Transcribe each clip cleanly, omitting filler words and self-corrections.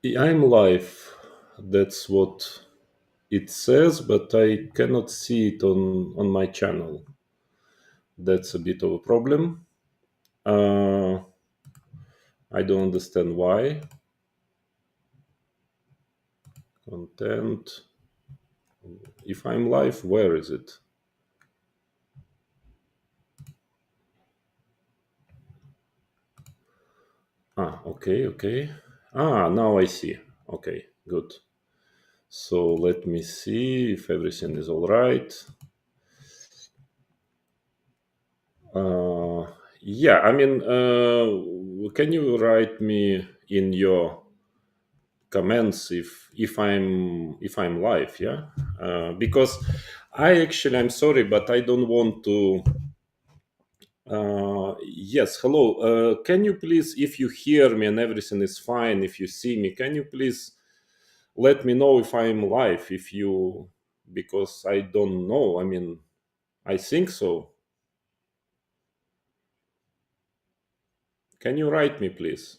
I'm live. That's what it says, but I cannot see it on my channel. That's a bit of a problem. Uh, I don't understand why. Content. If I'm live, where is it? Okay, okay. Now I see. Okay, good. So let me see if everything is all right. Uh, yeah, I mean, can you write me in your comments if I'm live, yeah, because I'm sorry, but I don't want to. Yes, hello. Can you please, if you hear me and everything is fine, if you see me, can you please let me know if I'm live? If you, because I don't know. I mean, I think so. Can you write me, please?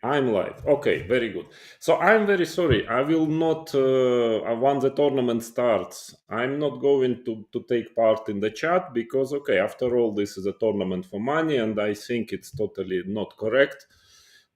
I'm live. Okay, very good. So I'm very sorry. I will not, once the tournament starts, I'm not going to take part in the chat because, okay, after all, this is a tournament for money, and I think it's totally not correct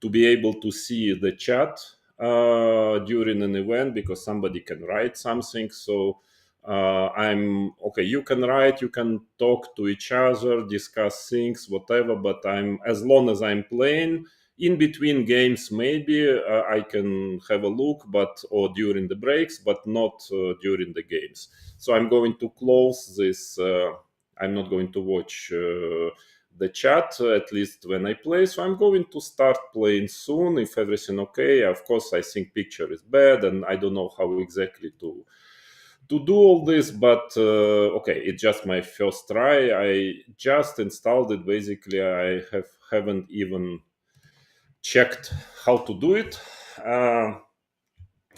to be able to see the chat during an event because somebody can write something. So I'm okay. You can write, you can talk to each other, discuss things, whatever. But as long as I'm playing in between games, maybe I can have a look, but or during the breaks, but not during the games. So I'm going to close this. I'm not going to watch the chat at least when I play. So I'm going to start playing soon if everything okay. Of course, I think picture is bad, and I don't know how exactly to do all this, but okay, it's just my first try. I just installed it. Basically, I haven't even checked how to do it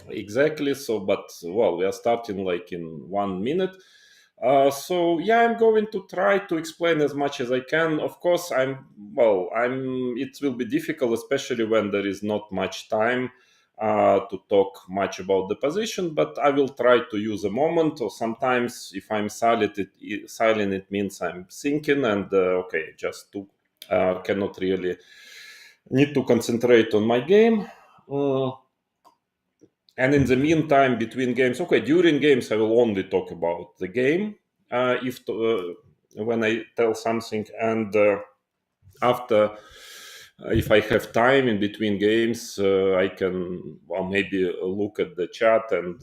exactly. So but well, we are starting like in 1 minute. So yeah, I'm going to try to explain as much as I can. Of course, I'm it will be difficult, especially when there is not much time to talk much about the position, but I will try to use a moment. Or sometimes if I'm silent, it means I'm thinking, and okay, just to cannot really need to concentrate on my game. Uh, and in the meantime, between games, okay, during games, I will only talk about the game. If when I tell something, and after, if I have time in between games, I can well maybe look at the chat and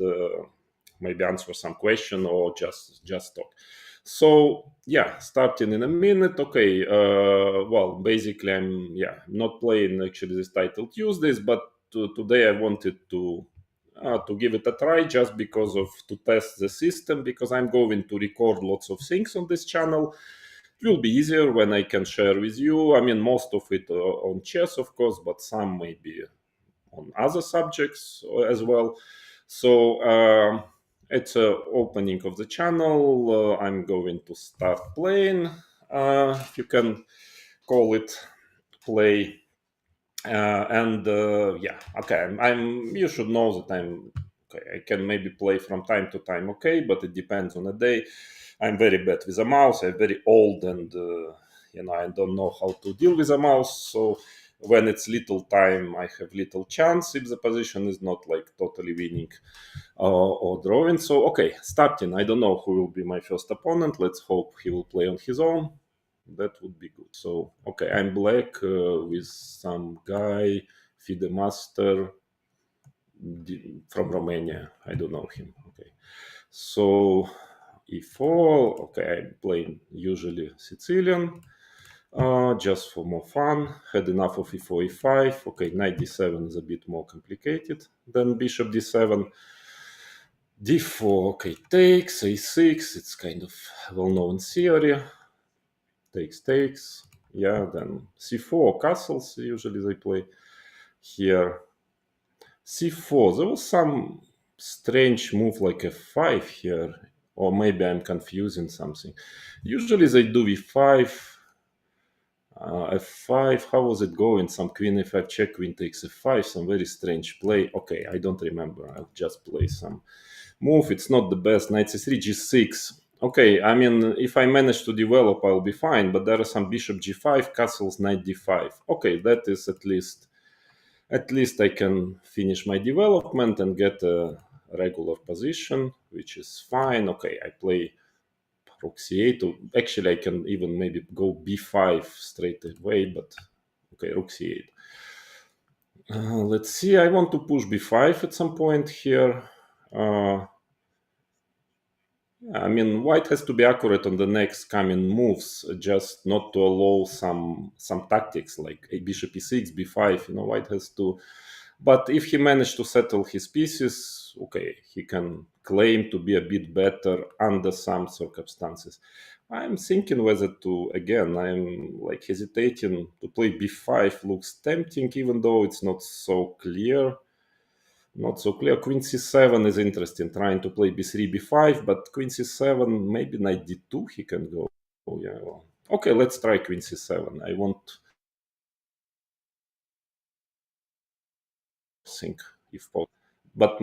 maybe answer some question or just talk. So yeah, starting in a minute. Okay, well, basically, I'm not playing actually this title Tuesdays, but today I wanted to give it a try just because of to test the system, because I'm going to record lots of things on this channel. It will be easier when I can share with you. I mean, most of it on chess, of course, but some maybe on other subjects as well. So it's a opening of the channel. I'm going to start playing. You can call it play. And yeah, okay. You should know that I'm okay. I can maybe play from time to time. Okay, but it depends on the day. I'm very bad with a mouse. I'm very old, and I don't know how to deal with a mouse. So when it's little time, I have little chance if the position is not like totally winning or drawing. So okay, starting. I don't know who will be my first opponent. Let's hope he will play on his own. That would be good. So okay, I'm black with some guy, FIDE Master from Romania. I don't know him. Okay, so e4. Okay, I'm playing usually Sicilian. Just for more fun. Had enough of e4, e5. Okay, knight d7 is a bit more complicated than bishop d7. d4, okay, takes, a6. It's kind of well-known theory. Takes. Yeah, then c4 castles. Usually they play here. c4. There was some strange move like f5 here, or maybe I'm confusing something. Usually they do v5. f5. How was it going? Some queen f5 check, queen takes f5. Some very strange play. Okay, I don't remember. I'll just play some move. It's not the best. Knight c3, g6. Okay, I mean, if I manage to develop, I'll be fine. But there are some bishop g5, castles, knight d5. Okay, that is at least I can finish my development and get a regular position, which is fine. Okay, I play rook c8. Actually, I can even maybe go b5 straight away, but okay, rook c8. Let's see, I want to push b5 at some point here. I mean, white has to be accurate on the next coming moves, just not to allow some tactics like a bishop e6, b5. White has to. But if he managed to settle his pieces, okay, he can claim to be a bit better under some circumstances. I'm thinking whether to, again, I'm like hesitating to play b5. Looks tempting, even though it's not so clear. Not so clear. Queen c7 is interesting, trying to play b3, b5, but queen c7, maybe knight d2 he can go. Oh, yeah. Well, okay, let's try queen c7. I won't think if possible. But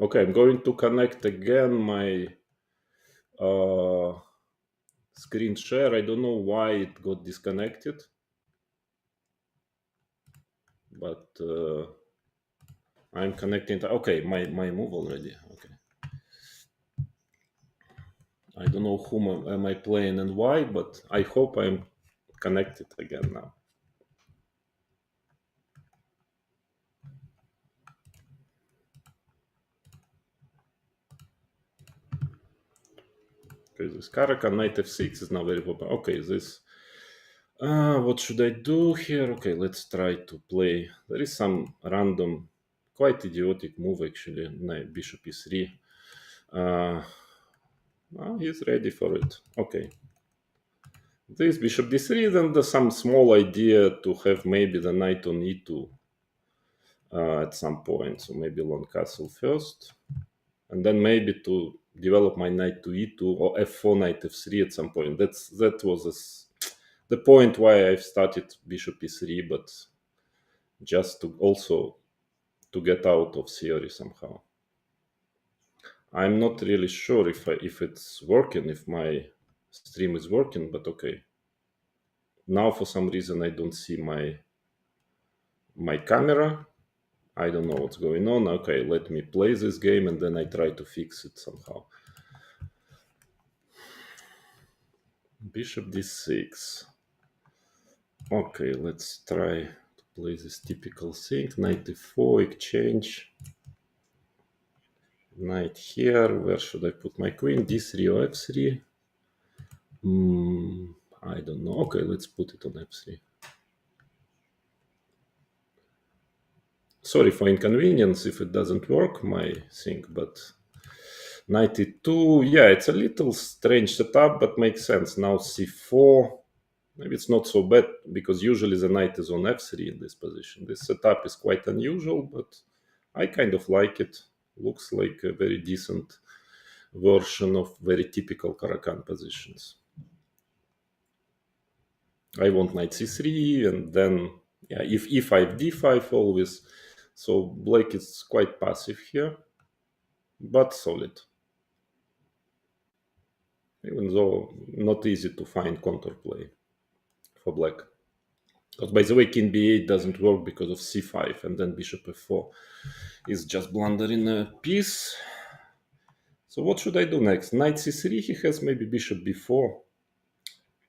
Okay, I'm going to connect again my screen share. I don't know why it got disconnected, but I'm connecting. Okay, my move already. Okay, I don't know whom am I playing and why, but I hope I'm connected again now. Okay, this Caracal Knight f6 is now very popular. Okay, this. What should I do here? Okay, let's try to play. There is some random, quite idiotic move actually. Knight bishop e3. He's ready for it. Okay. This bishop d3, then there's some small idea to have maybe the knight on e2 at some point. So maybe long castle first, and then maybe to develop my knight to e2 or f4 knight f3 at some point. That was the point why I started bishop e3, but just to also to get out of theory somehow. I'm not really sure if it's working, if my stream is working, but okay. Now for some reason I don't see my camera. I don't know what's going on. Okay, let me play this game and then I try to fix it somehow. Bishop d6. Okay, let's try to play this typical thing. Knight e4, exchange. Knight here. Where should I put my queen? d3 or f3? I don't know. Okay, let's put it on f3. Sorry for inconvenience if it doesn't work, my thing, but 92, yeah, it's a little strange setup, but makes sense. Now c4, maybe it's not so bad, because usually the knight is on f3 in this position. This setup is quite unusual, but I kind of like it. Looks like a very decent version of very typical Caro-Kann positions. I want knight c3, and then, yeah, if e5, d5 always. So black is quite passive here, but solid. Even though not easy to find counterplay for black. Because by the way, king b8 doesn't work because of c5, and then bishop f4 is just blundering a piece. So what should I do next? Knight c3, he has maybe bishop b4.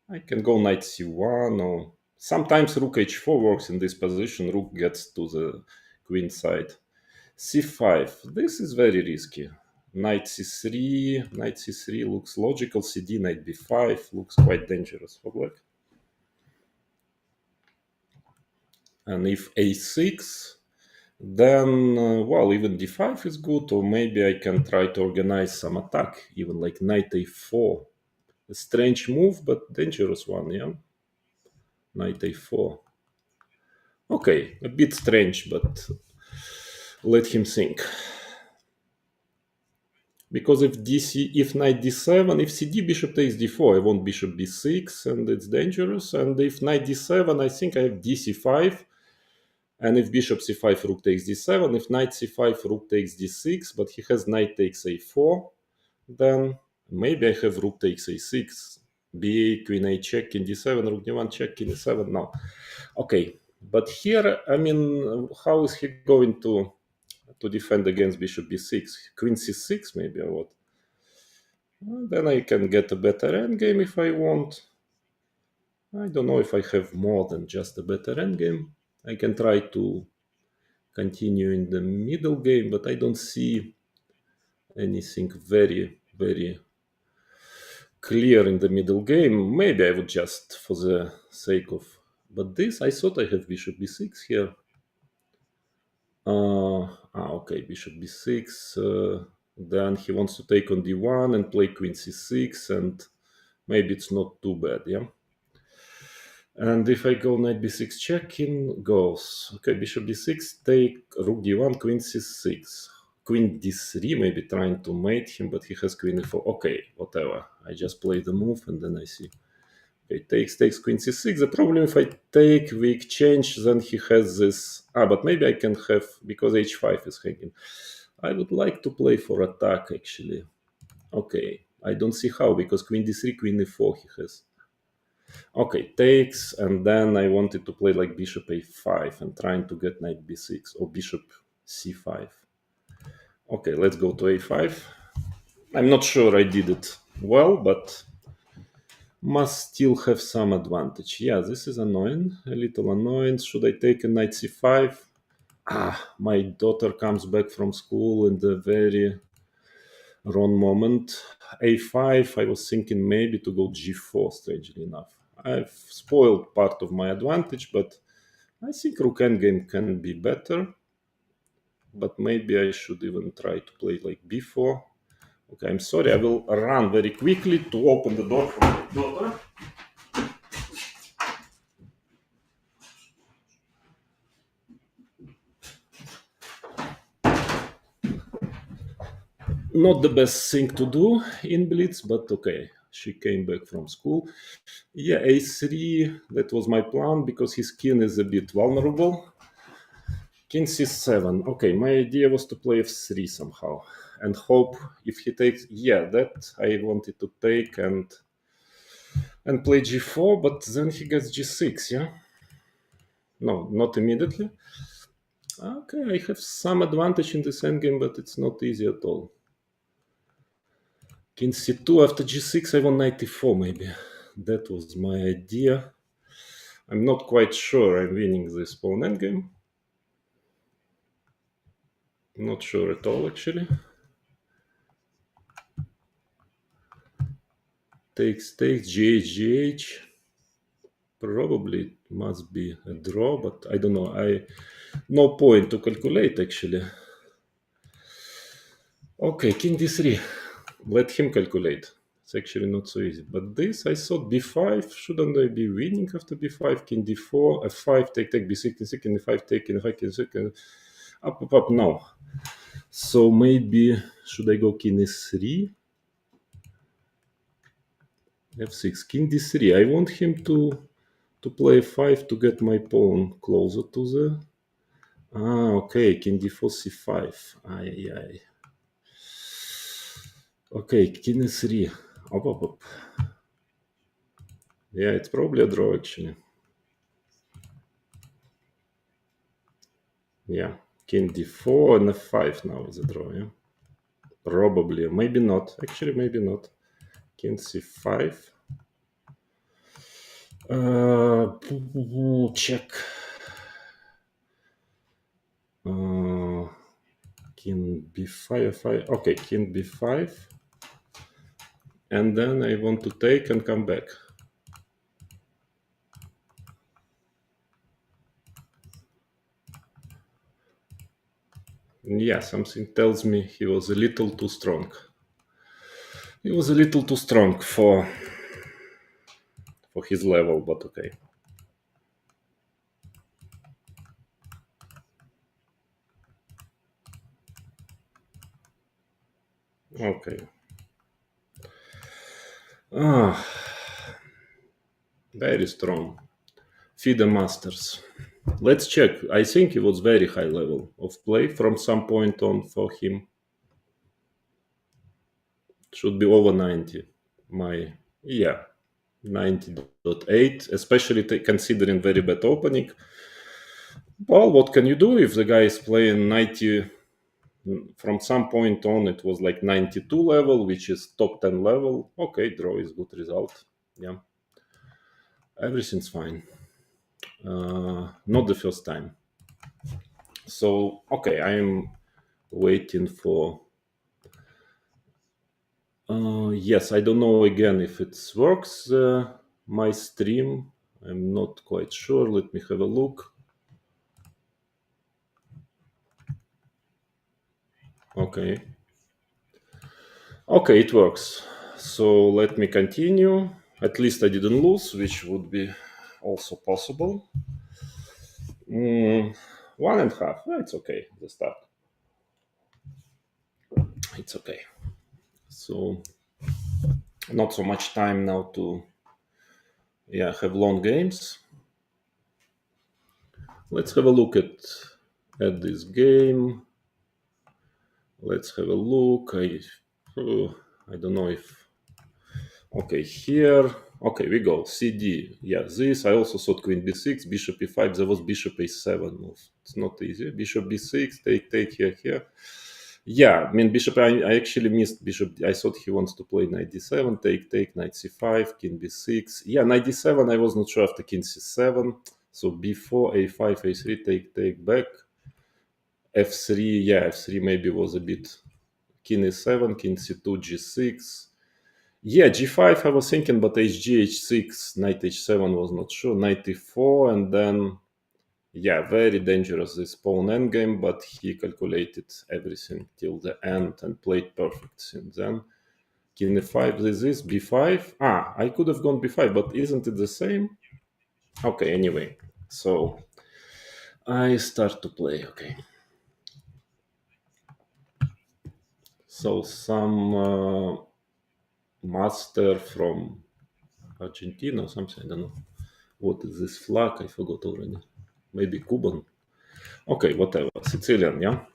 I can go knight c1, or sometimes rook h4 works in this position. Rook gets to the queen side. c5, this is very risky. Knight c3 looks logical. cd, knight b5 looks quite dangerous for black. And if a6, then, well, even d5 is good, or maybe I can try to organize some attack, even like knight a4. A strange move, but dangerous one, yeah? Knight a4. Okay, a bit strange, but let him think. Because if knight d7, if cd, bishop takes d4, I want bishop b6, and it's dangerous. And if knight d7, I think I have dc5. And if bishop c5, rook takes d7. If knight c5, rook takes d6, but he has knight takes a4, then maybe I have rook takes a6, b8, queen a check, king d7, rook d1 check, king d7. No. Okay, but here, I mean, how is he going to defend against bishop b6? Queen c6 maybe, or what? Well, then I can get a better endgame if I want. I don't know if I have more than just a better endgame. I can try to continue in the middle game, but I don't see anything very, very clear in the middle game. Maybe I would just, for the sake of... But this, I thought I have bishop b6 here. Okay, bishop b6. Then he wants to take on d1 and play queen c6, and maybe it's not too bad, yeah? And if I go knight b6 check, in goes. Okay, bishop d6, take rook d1, queen c6. Queen d3, maybe trying to mate him, but he has queen e4. Okay, whatever. I just play the move and then I see. Okay, takes queen c6. The problem if I take, we exchange, then he has this... but maybe I can have, because h5 is hanging. I would like to play for attack, actually. Okay, I don't see how, because queen d3, queen e4 he has. Okay, takes, and then I wanted to play like bishop a5 and trying to get knight b6 or bishop c5. Okay, let's go to a5. I'm not sure I did it well, but must still have some advantage. Yeah, this is annoying, a little annoying. Should I take a knight c5? My daughter comes back from school in the very wrong moment. a5, I was thinking maybe to go g4, strangely enough. I've spoiled part of my advantage, but I think rook endgame can be better. But maybe I should even try to play like b4. Okay, I'm sorry, I will run very quickly to open the door for my daughter. Not the best thing to do in Blitz, but okay. She came back from school. Yeah, a3, that was my plan, because his king is a bit vulnerable. King c7. Okay, my idea was to play f3 somehow and hope if he takes... Yeah, that I wanted to take and play g4, but then he gets g6, yeah? No, not immediately. Okay, I have some advantage in this endgame, but it's not easy at all. King c2 after g6, I want knight e4 maybe. That was my idea. I'm not quite sure I'm winning this pawn endgame. Not sure at all, actually. Takes, gh, gh. Probably it must be a draw, but I don't know. No point to calculate, actually. Okay, king d3. Let him calculate. It's actually not so easy. But this, I thought b5. Shouldn't I be winning after b5? King d4, f5, take, b6, king 6, king e5, take, king e5, king 6, king... Up, no. So maybe, should I go king e3? f6, king d3. I want him to play f5 to get my pawn closer to the... okay, king d4, c5. Ay. Okay, king e3. Up. Yeah, it's probably a draw, actually. Yeah, king d4 and f5 now is a draw, yeah? Probably, maybe not. Actually, maybe not. King c5. Check. King b5, okay, king b5. And then I want to take and come back. Yeah, something tells me he was a little too strong. He was a little too strong for his level, but okay. Okay. Very strong. FIDE Masters. Let's check. I think it was very high level of play from some point on for him. Should be over 90. 90.8, especially considering very bad opening. Well, what can you do if the guy is playing 90? From some point on, it was like 92 level, which is top 10 level. Okay, draw is good result. Yeah, everything's fine. Not the first time. So, okay, I'm waiting for... yes, I don't know again if it works, my stream. I'm not quite sure. Let me have a look. Okay. Okay, it works. So let me continue. At least I didn't lose, which would be also possible. 1.5. It's okay. The start. It's okay. So not so much time now to have long games. Let's have a look at this game. Let's have a look. I don't know if... Okay, here. Okay, we go. CD. Yeah, this. I also thought queen b6, bishop e5. There was bishop a7 move. It's not easy. Bishop b6, take here, here. Yeah, I mean, bishop, I actually missed bishop. I thought he wants to play knight d7, take, knight c5, king b6. Yeah, knight d7, I was not sure after king c7. So b4, a5, a3, take back. f3, yeah, f3 maybe was a bit... King e7, king c2, g6. Yeah, g5 I was thinking, but hg, h6, knight h7 was not sure. Knight e4, and then... Yeah, very dangerous this pawn endgame, but he calculated everything till the end and played perfect since then. King e5, this is b5. I could have gone b5, but isn't it the same? Okay, anyway, so I start to play, okay. So some master from Argentina or something, I don't know. What is this flag? I forgot already. Maybe Cuban. Okay, whatever. Sicilian, yeah?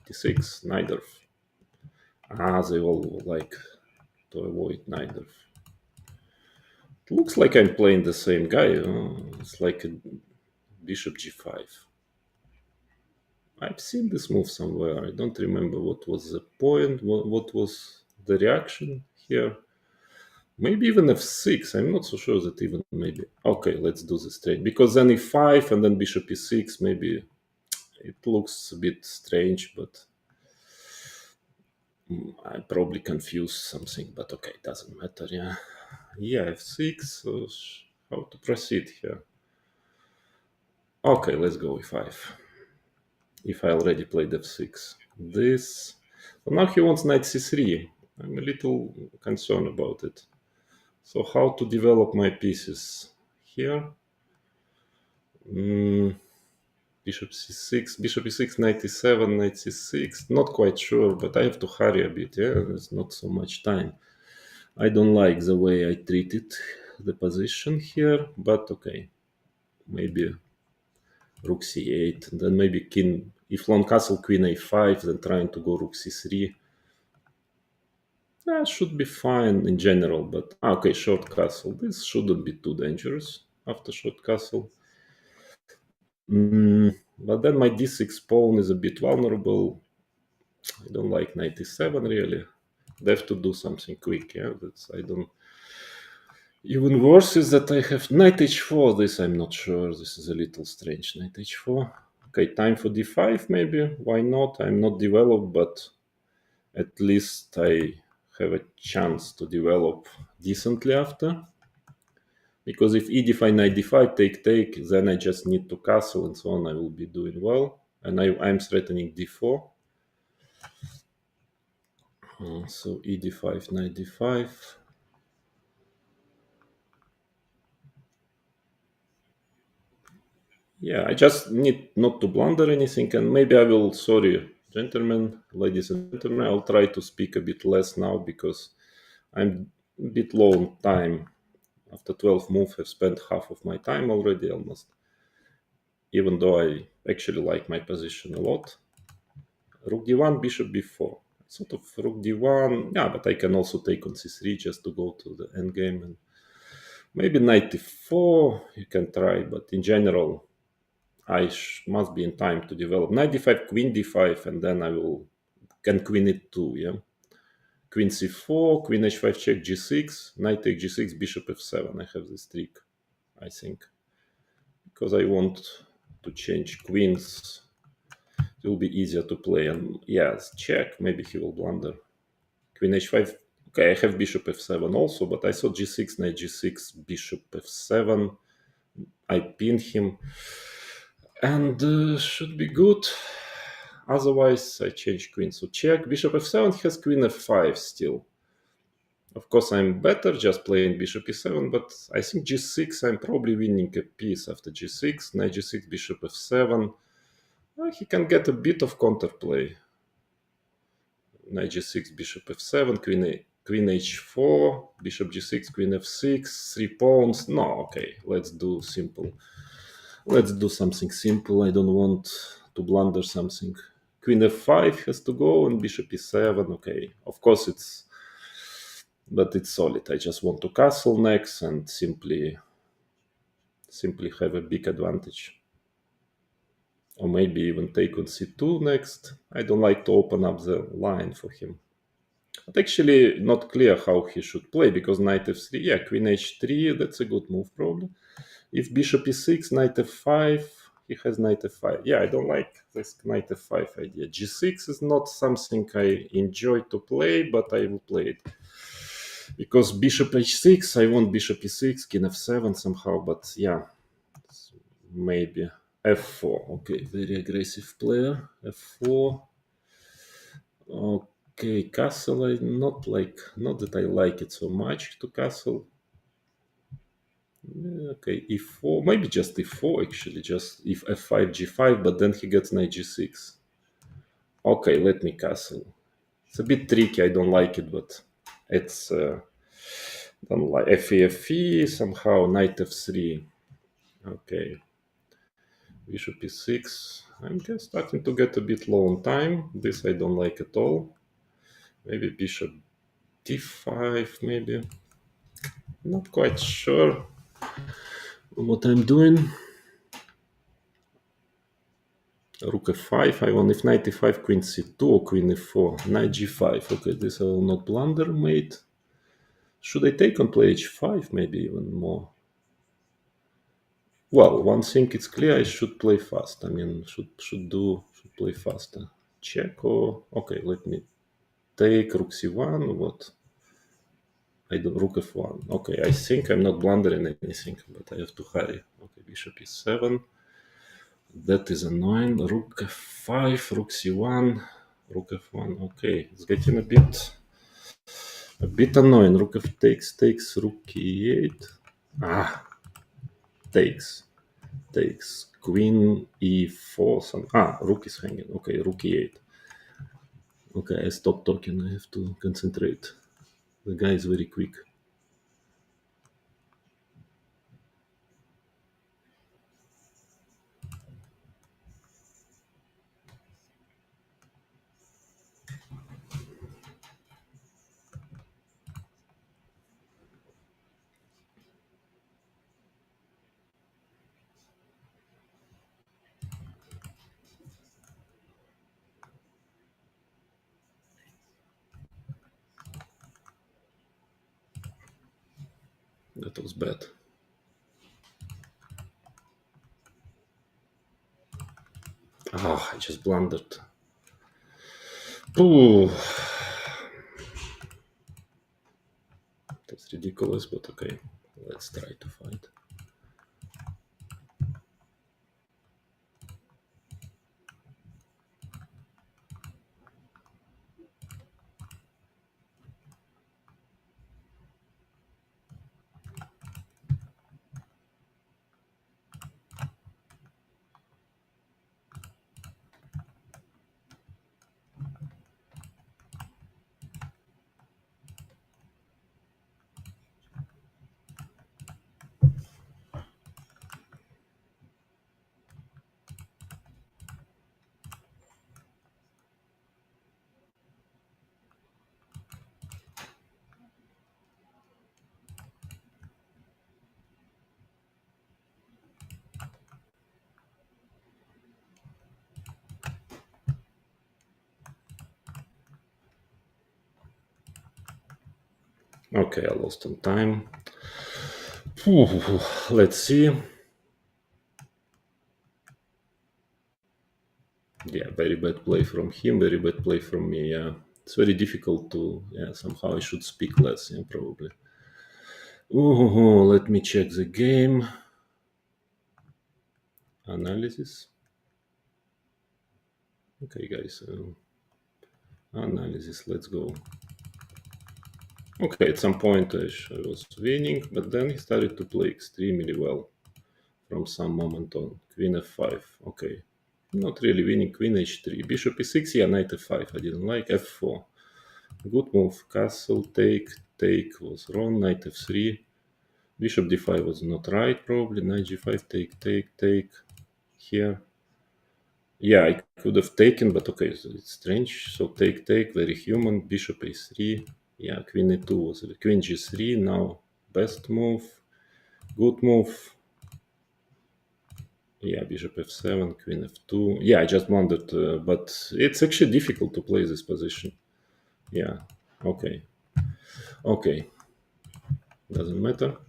d6, neither. They all like to avoid neither. It looks like I'm playing the same guy. It's like a bishop g5. I've seen this move somewhere. I don't remember what was the point, what was the reaction here. Maybe even f6. I'm not so sure that even maybe... Okay, let's do the straight. Because then e5 and then bishop e6, maybe it looks a bit strange, but I probably confused something, but okay, it doesn't matter, yeah. Yeah, f6, how to proceed here? Okay, let's go e5. If I already played f6. This... So now he wants knight c3. I'm a little concerned about it. So how to develop my pieces here? Bishop c6, bishop e6, knight e7, knight c6. Not quite sure, but I have to hurry a bit, yeah? There's not so much time. I don't like the way I treated the position here, but okay. Maybe rook c8, and then maybe king... If long castle, queen a5, then trying to go rook c3. That should be fine in general, but... Okay, short castle. This shouldn't be too dangerous after short castle. But then my d6 pawn is a bit vulnerable. I don't like knight e7 really. They have to do something quick, yeah? I don't... Even worse is that I have knight h4. This I'm not sure. This is a little strange. Knight h4. Okay, time for d5 maybe. Why not? I'm not developed, but at least I have a chance to develop decently after. Because if e d5, knight d5, take, then I just need to castle and so on. I will be doing well. And I'm threatening d4. So e d5, knight d5. Yeah, I just need not to blunder anything, and maybe I will... Sorry, gentlemen, ladies and gentlemen, I'll try to speak a bit less now because I'm a bit low on time. After 12 moves, I've spent half of my time already almost. Even though I actually like my position a lot. Rook d1, bishop b4. Sort of rook d1, yeah, but I can also take on c3 just to go to the endgame. And maybe knight d4, you can try, but in general, I must be in time to develop. Knight d5, queen d5, and then I can queen it too, yeah? Queen c4, queen h5 check, g6, knight take g6, bishop f7. I have this trick, I think. Because I want to change queens. It will be easier to play. And yes, check, maybe he will blunder. Queen h5. Okay, I have bishop f7 also, but I saw g6, knight g6, bishop f7. I pin him. And should be good. Otherwise, I change queen. So check. Bishop f7 has queen f5 still. Of course, I'm better just playing bishop e7, but I think g6, I'm probably winning a piece after g6. Knight g6, bishop f7. Well, he can get a bit of counterplay. Knight g6, bishop f7, queen h4, bishop g6, queen f6, 3 pawns. No, okay, let's do simple. Let's do something simple. I don't want to blunder something queen f5 has to go, and bishop e7. Okay, of course but it's solid. I just want to castle next and simply have a big advantage. Or maybe even take on c2 next. I don't like to open up the line for him. But actually not clear how he should play, because knight f3, yeah, queen h3, that's a good move probably. If bishop e6, knight f5, he has knight f5. Yeah, I don't like this knight f5 idea. g6 is not something I enjoy to play, but I will play it. Because bishop h6, I want bishop e6, king f7 somehow, but yeah, maybe f4. Okay, very aggressive player. f4. Okay, castle, not that I like it so much to castle. Okay, e4, maybe just e4 actually, just if f5, g5, but then he gets knight g6. Okay, let me castle. It's a bit tricky, I don't like it, but it's don't like fe, fe, somehow knight f3. Okay, bishop e6. I'm just starting to get a bit low on time. This I don't like at all. Maybe bishop d5, maybe. Not quite sure what I'm doing. Rook f5, I want if knight e5, queen c2 or queen e4, knight g5. Okay, this I will not blunder, mate. Should I take on play h5, maybe even more? Well, one thing it's clear, I should play fast. I mean, should play faster. Check or okay, let me take rook c1. What? I do rook f1. Okay, I think I'm not blundering anything, but I have to hurry. Okay, bishop e7. That is annoying. Rook f5, rook c1, rook f1. Okay, it's getting a bit annoying. Rook f takes, rook e8. Takes. Queen e4. Rook is hanging. Okay, rook e8. Okay, I stop talking. I have to concentrate. The guy is very quick. That was bad. I just blundered. Ooh. That's ridiculous, but okay. Let's try to fight. Okay, I lost some time. Let's see. Yeah, very bad play from him, very bad play from me. Yeah, it's very difficult to. Yeah, somehow I should speak less. Yeah, probably. Let me check the game analysis. Okay, guys, analysis. Let's go. Okay, at some point I was winning, but then he started to play extremely well from some moment on. Queen f5. Okay, not really winning. Queen h3, bishop e6. Yeah, knight f5. I didn't like f4. Good move. Castle take was wrong. Knight f3. Bishop d5 was not right, probably. Knight g5 take here. Yeah, I could have taken, but okay, so it's strange. So take, very human. Bishop a3. Yeah, queen e2 was queen g3. Now best move, good move. Yeah, bishop f7, queen f2. Yeah, I just wondered, but it's actually difficult to play this position. Yeah, okay, okay. Doesn't matter.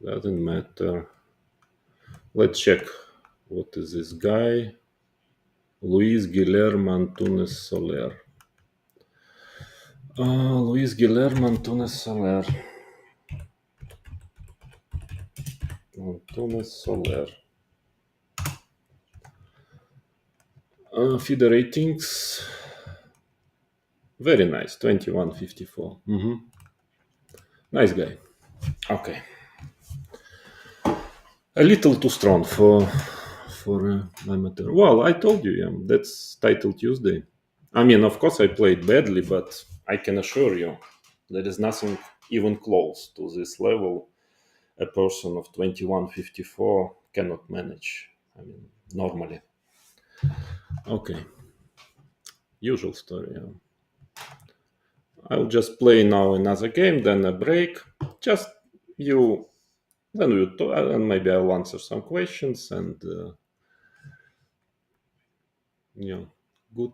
Doesn't matter. Let's check. What is this guy? Luis Guillermo Antunes Soler. Luis Guillermo Antunes Soler. Antunes Soler. FIDE ratings. Very nice. 2154. Nice guy. Okay. A little too strong for amateur. Well, I told you, yeah, that's Title Tuesday. I mean, of course, I played badly, but I can assure you there is nothing even close to this level a person of 2154 cannot manage. I mean, normally. Okay. Usual story. Yeah. I'll just play now another game, then a break. Just you, then we talk, and maybe I'll answer some questions. And yeah, good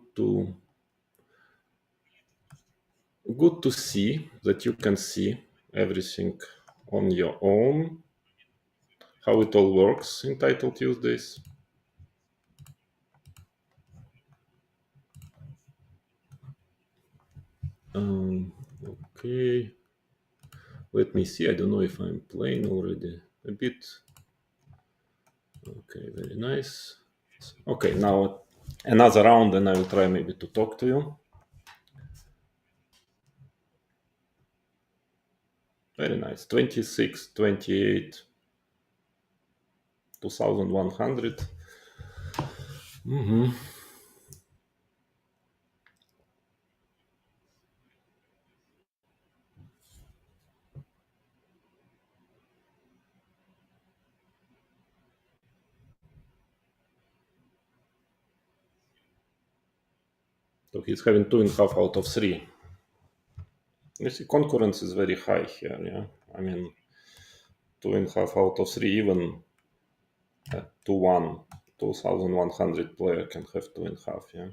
to see that you can see everything on your own. How it all works in Title Tuesdays. Okay. Let me see. I don't know if I'm playing already a bit. Okay, very nice. Okay, now another round, and I will try maybe to talk to you. Very nice. 26, 28, 2100. So he's having 2.5 out of 3. You see, concurrence is very high here. Yeah, I mean, 2.5 out of 3, even 2100 player can have 2.5. Yeah.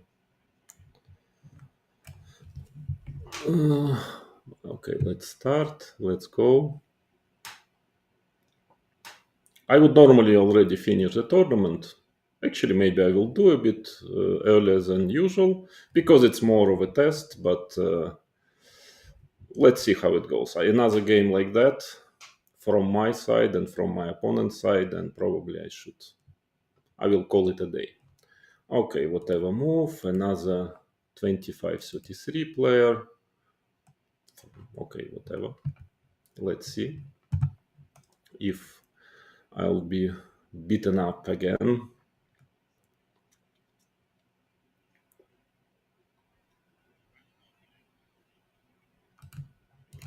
Okay, let's start. Let's go. I would normally already finish the tournament. Actually, maybe I will do a bit earlier than usual because it's more of a test, but let's see how it goes. Another game like that from my side and from my opponent's side, and probably I will call it a day. Okay, whatever move, another 25-33 player. Okay, whatever. Let's see if I'll be beaten up again.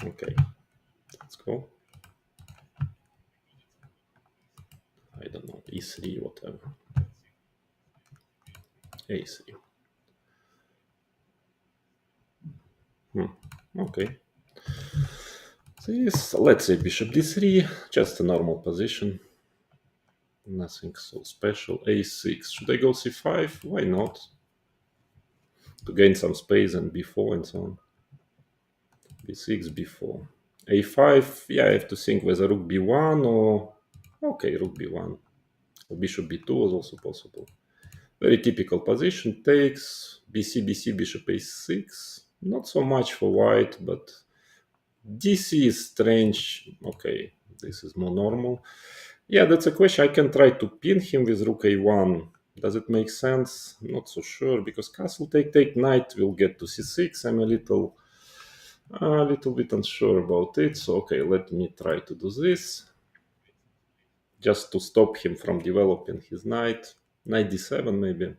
Okay, let's go. I don't know, e3, whatever. a3. Okay. This, let's say bishop d3, just a normal position. Nothing so special. a6. Should I go c5? Why not? To gain some space and b4 and so on. b6, b4. a5, yeah, I have to think whether rook b1 or... Okay, rook b1. Or bishop b2 was also possible. Very typical position. Takes, bc, bc, bishop a6. Not so much for white, but dc is strange. Okay, this is more normal. Yeah, that's a question. I can try to pin him with rook a1. Does it make sense? Not so sure, because castle take, knight will get to c6. I'm a little bit unsure about it. So, okay, let me try to do this. Just to stop him from developing his knight. Knight d7 maybe.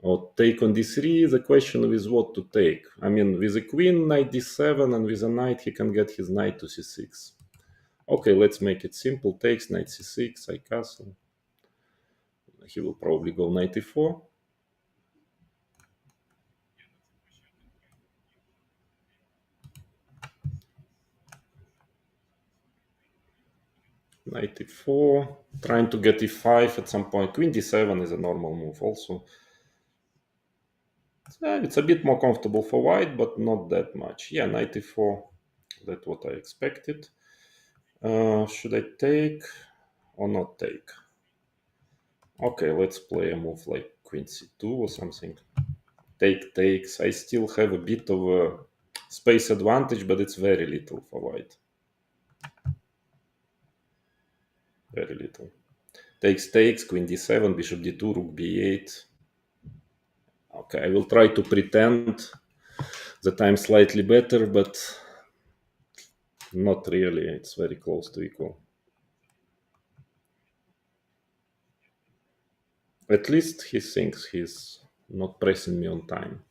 Or take on d3, the question is what to take. I mean, with a queen, knight d7, and with a knight, he can get his knight to c6. Okay, let's make it simple. Takes, knight c6, I castle. he will probably go knight e4. Knight e4, trying to get e5 at some point. Queen d7 is a normal move also. It's a bit more comfortable for white, but not that much. Yeah, knight e4, that's what I expected. Should I take or not take? Okay, let's play a move like queen c2 or something. Take takes. I still have a bit of a space advantage, but it's very little for white. Very little. Takes takes, queen d7, bishop d2, rook b8. Okay, I will try to pretend that I'm slightly better, but not really. It's very close to equal. At least he thinks he's not pressing me on time.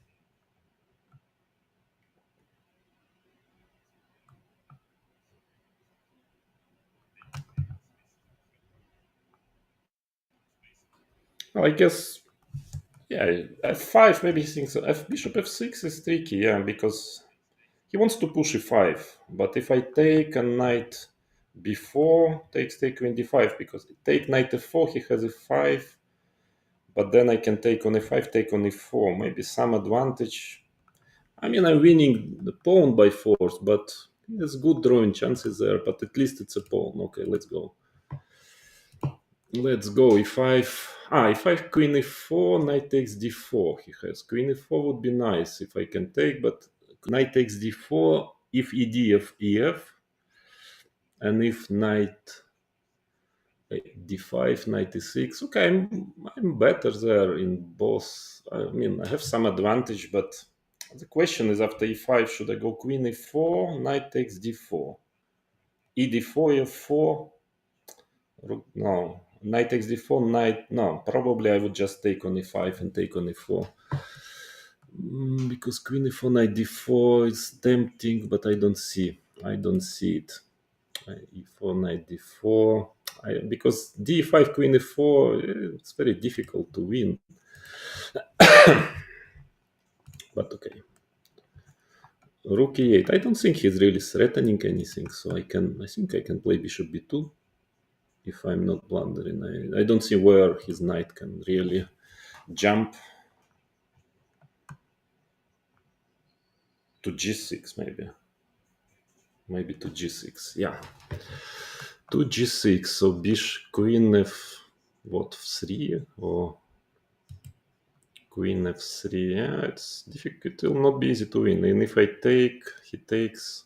Well, I guess, yeah, f5, maybe he thinks bishop f6 is tricky, yeah, because he wants to push e5. But if I take a knight b4, take queen d5, because take knight f4, he has e5, but then I can take on e5, take on e4, maybe some advantage. I mean, I'm winning the pawn by force, but there's good drawing chances there, but at least it's a pawn. Okay, let's go. Let's go. E5. E5, queen e4, knight takes d4. He has queen e4 would be nice if I can take, but knight takes d4, if ed of ef, and if knight d5, knight e6. Okay, I'm better there in both. I mean, I have some advantage, but the question is after e5, should I go queen e4, knight takes d4, e d4, f4? No, knight takes d4, knight. No, probably I would just take on e5 and take on e4. Because queen e4, knight d4 is tempting, but I don't see. I don't see it. E4, knight d4. Because d5, queen e4, it's very difficult to win. But okay. Rook e8. I don't think he's really threatening anything, so I think I can play bishop b2 if I'm not blundering. I don't see where his knight can really jump to g6, maybe to g6. Yeah, to g6. So queen f what, f3 or queen f3. Yeah, it's difficult. It will not be easy to win. And if I take, he takes.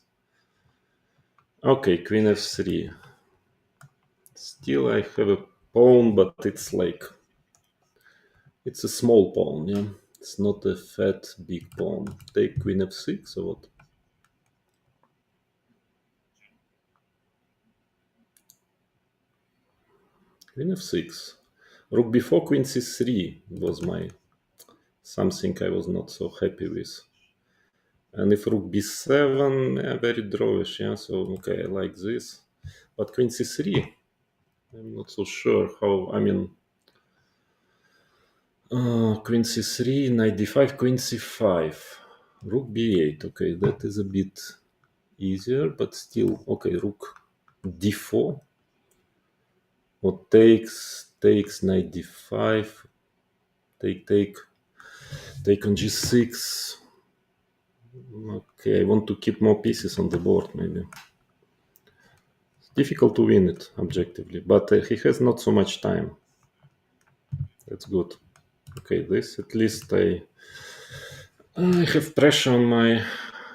Okay, queen f3. Still, I have a pawn, but it's like it's a small pawn. Yeah, it's not a fat big pawn. Take queen f6 or what? Queen f6. Rook b4, queen c3 was my something I was not so happy with. And if rook b7, yeah, very drawish, yeah, so okay, I like this. But queen c3, I'm not so sure how, I mean, queen c3, knight d5, queen c5, rook b8, okay, that is a bit easier, but still, okay, rook d4, or takes, knight d5, take on g6. Okay, I want to keep more pieces on the board, maybe. It's difficult to win it objectively, but he has not so much time. That's good. Okay, this at least I have pressure on my.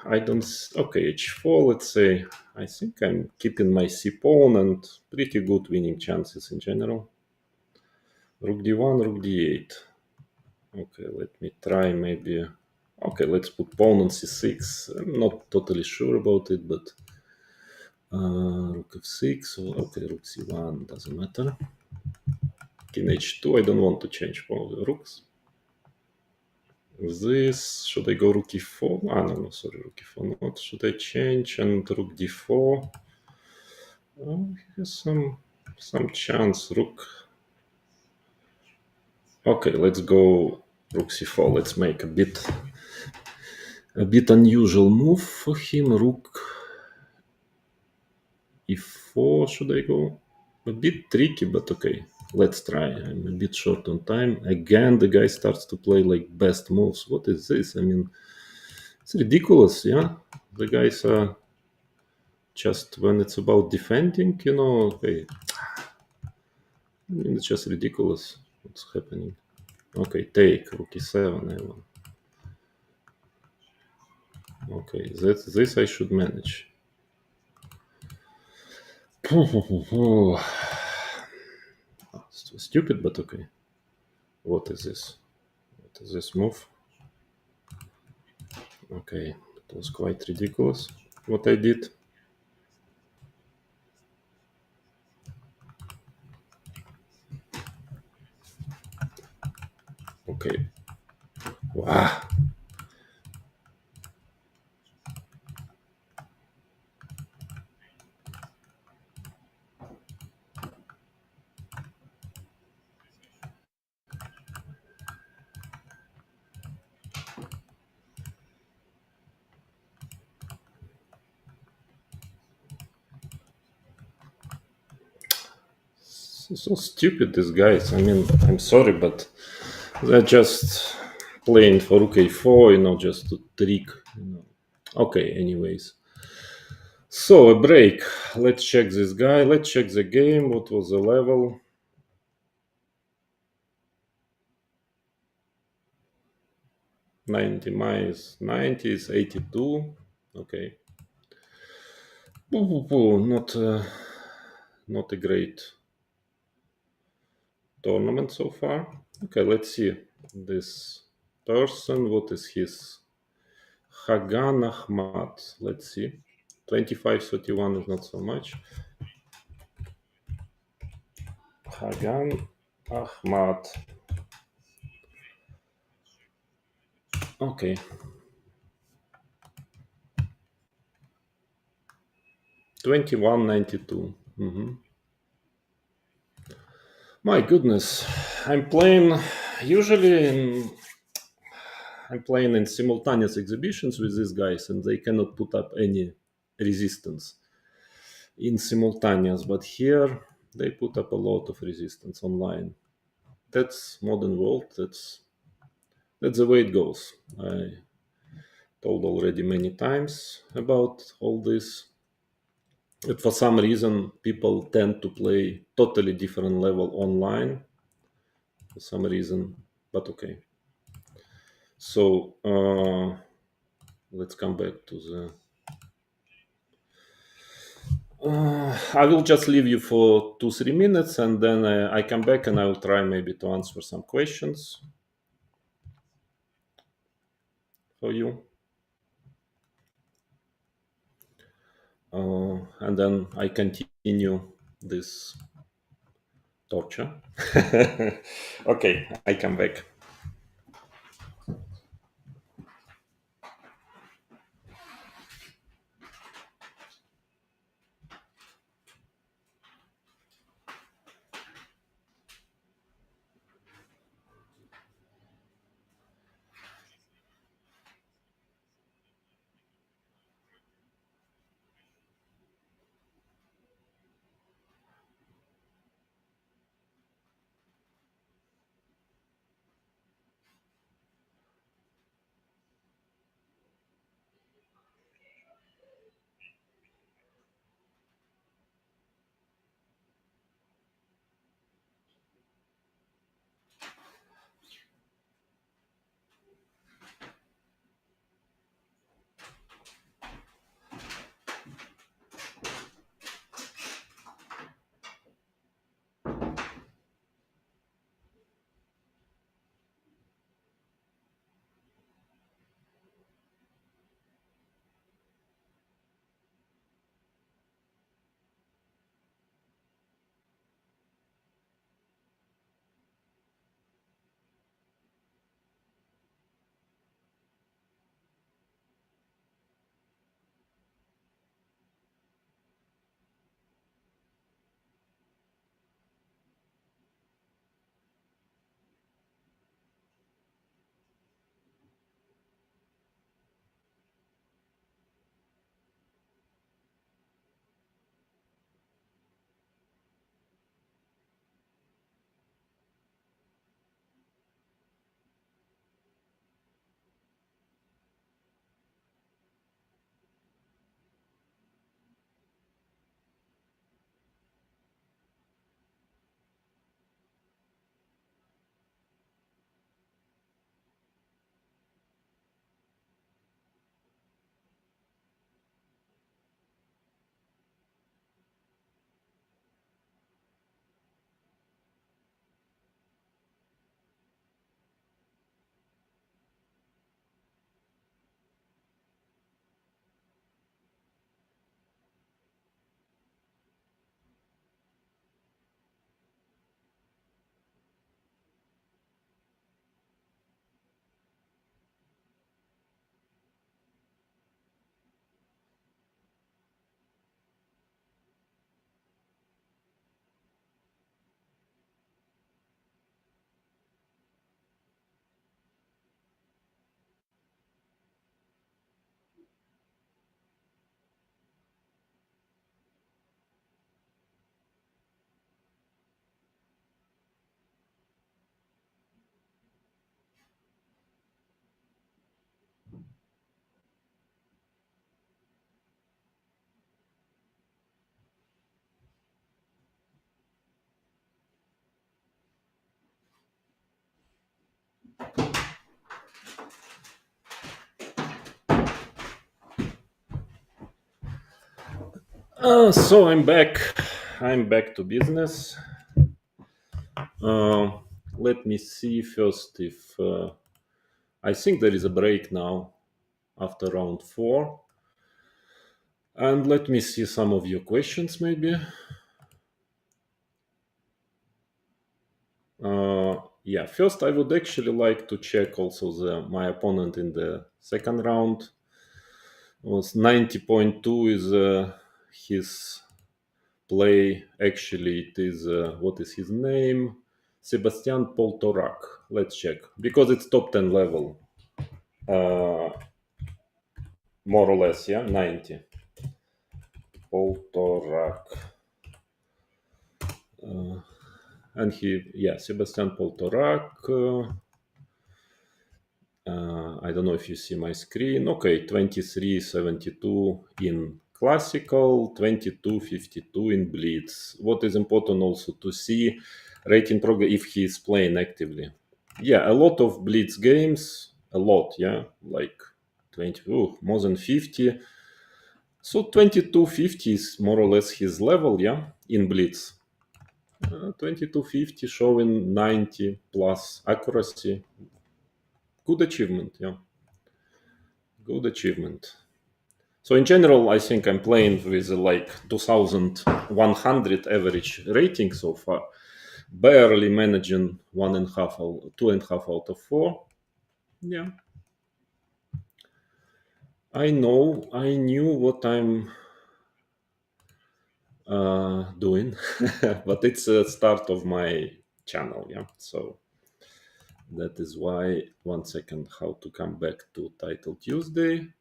I don't. Okay, h4. Let's say. I think I'm keeping my c pawn and pretty good winning chances in general. Rook d1, rook d8. Okay, let me try maybe. Okay, let's put pawn on c6. I'm not totally sure about it, but rook f6. Okay, rook c1 doesn't matter. King h2. I don't want to change rooks. This, should I go rook e4? No, sorry, rook e4 not. Should I change and rook d4? He has some chance. Rook. Okay, let's go rook c4. Let's make a bit unusual move for him. Rook e4. Should I go? A bit tricky, but okay. Let's try. I'm a bit short on time. Again, the guy starts to play like best moves. What is this? I mean, it's ridiculous, yeah? The guys are just when it's about defending, okay. I mean, it's just ridiculous what's happening. Okay, take rook e7. I want. Okay, this I should manage. Stupid, but okay. What is this? What is this move? Okay, it was quite ridiculous what I did. Okay. Wow. So stupid, these guys. I mean, I'm sorry, but they're just playing for rook a4, just to trick. Okay, anyways. So, a break. Let's check this guy. Let's check the game. What was the level? 90 minus 90 is 82. Okay. Not a great tournament so far. Okay, let's see this person. What is his? Hagan Ahmad. Let's see. 25-31 is not so much. Hagan Ahmad. Okay. 21-92. My goodness. I'm playing usually in I'm playing in simultaneous exhibitions with these guys, and they cannot put up any resistance in simultaneous. But here they put up a lot of resistance online. That's modern world. That's the way it goes. I told already many times about all this. But for some reason, people tend to play totally different level online. For some reason, but okay. So let's come back to the I will just leave you for 2-3 minutes, and then I come back and I will try maybe to answer some questions for you. And then I continue this torture. Okay, I come back. So I'm back. I'm back to business. Let me see first if I think there is a break now after round 4. And let me see some of your questions maybe. Yeah, first I would actually like to check also my opponent in the second round. Was 90.2 is his play. Actually, it is, what is his name? Sebastian Poltorak. Let's check. Because it's top 10 level. More or less, yeah? 90. Poltorak. And Sebastian Poltorak. I don't know if you see my screen. Okay, 23.72 in classical, 22.52 in blitz. What is important also to see rating progress if he is playing actively. Yeah, a lot of blitz games, a lot, yeah, like 20, more than 50. So 22.50 is more or less his level, yeah, in blitz. 22.50 showing 90 plus accuracy. Good achievement, yeah. Good achievement. So in general, I think I'm playing with like 2,100 average rating so far, barely managing 2.5 out of 4. Yeah, I knew what I'm doing, but it's a start of my channel. Yeah, so that is why. 1 second, how to come back to Title Tuesday.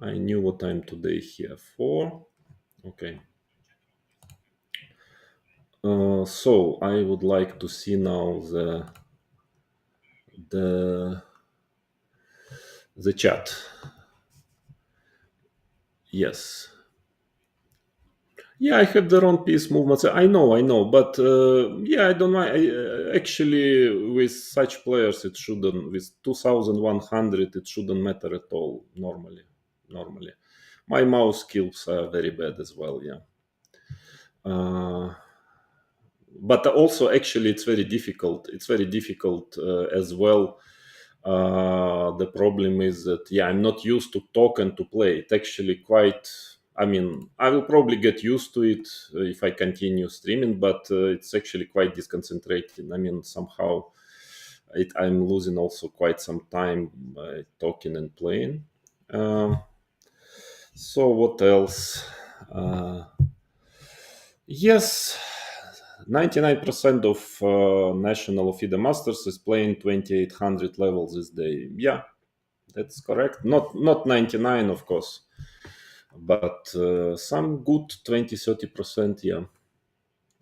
I knew what I'm today here for. Okay. So I would like to see now the chat. Yes. Yeah, I have the round piece movements. I know, but yeah, I don't mind. Actually, with such players, it shouldn't. With 2,100, it shouldn't matter at all. Normally, my mouse skills are very bad as well. Yeah. But also, actually, it's very difficult. It's very difficult as well. The problem is that I'm not used to talk and to play. It's actually quite. I mean, I will probably get used to it if I continue streaming, but it's actually quite disconcentrating. I mean, somehow I'm losing also quite some time by talking and playing. So what else? Yes, 99% of national FIDE Masters is playing 2800 levels this day. Yeah, that's correct. Not 99, of course, but some good 20-30%. Yeah,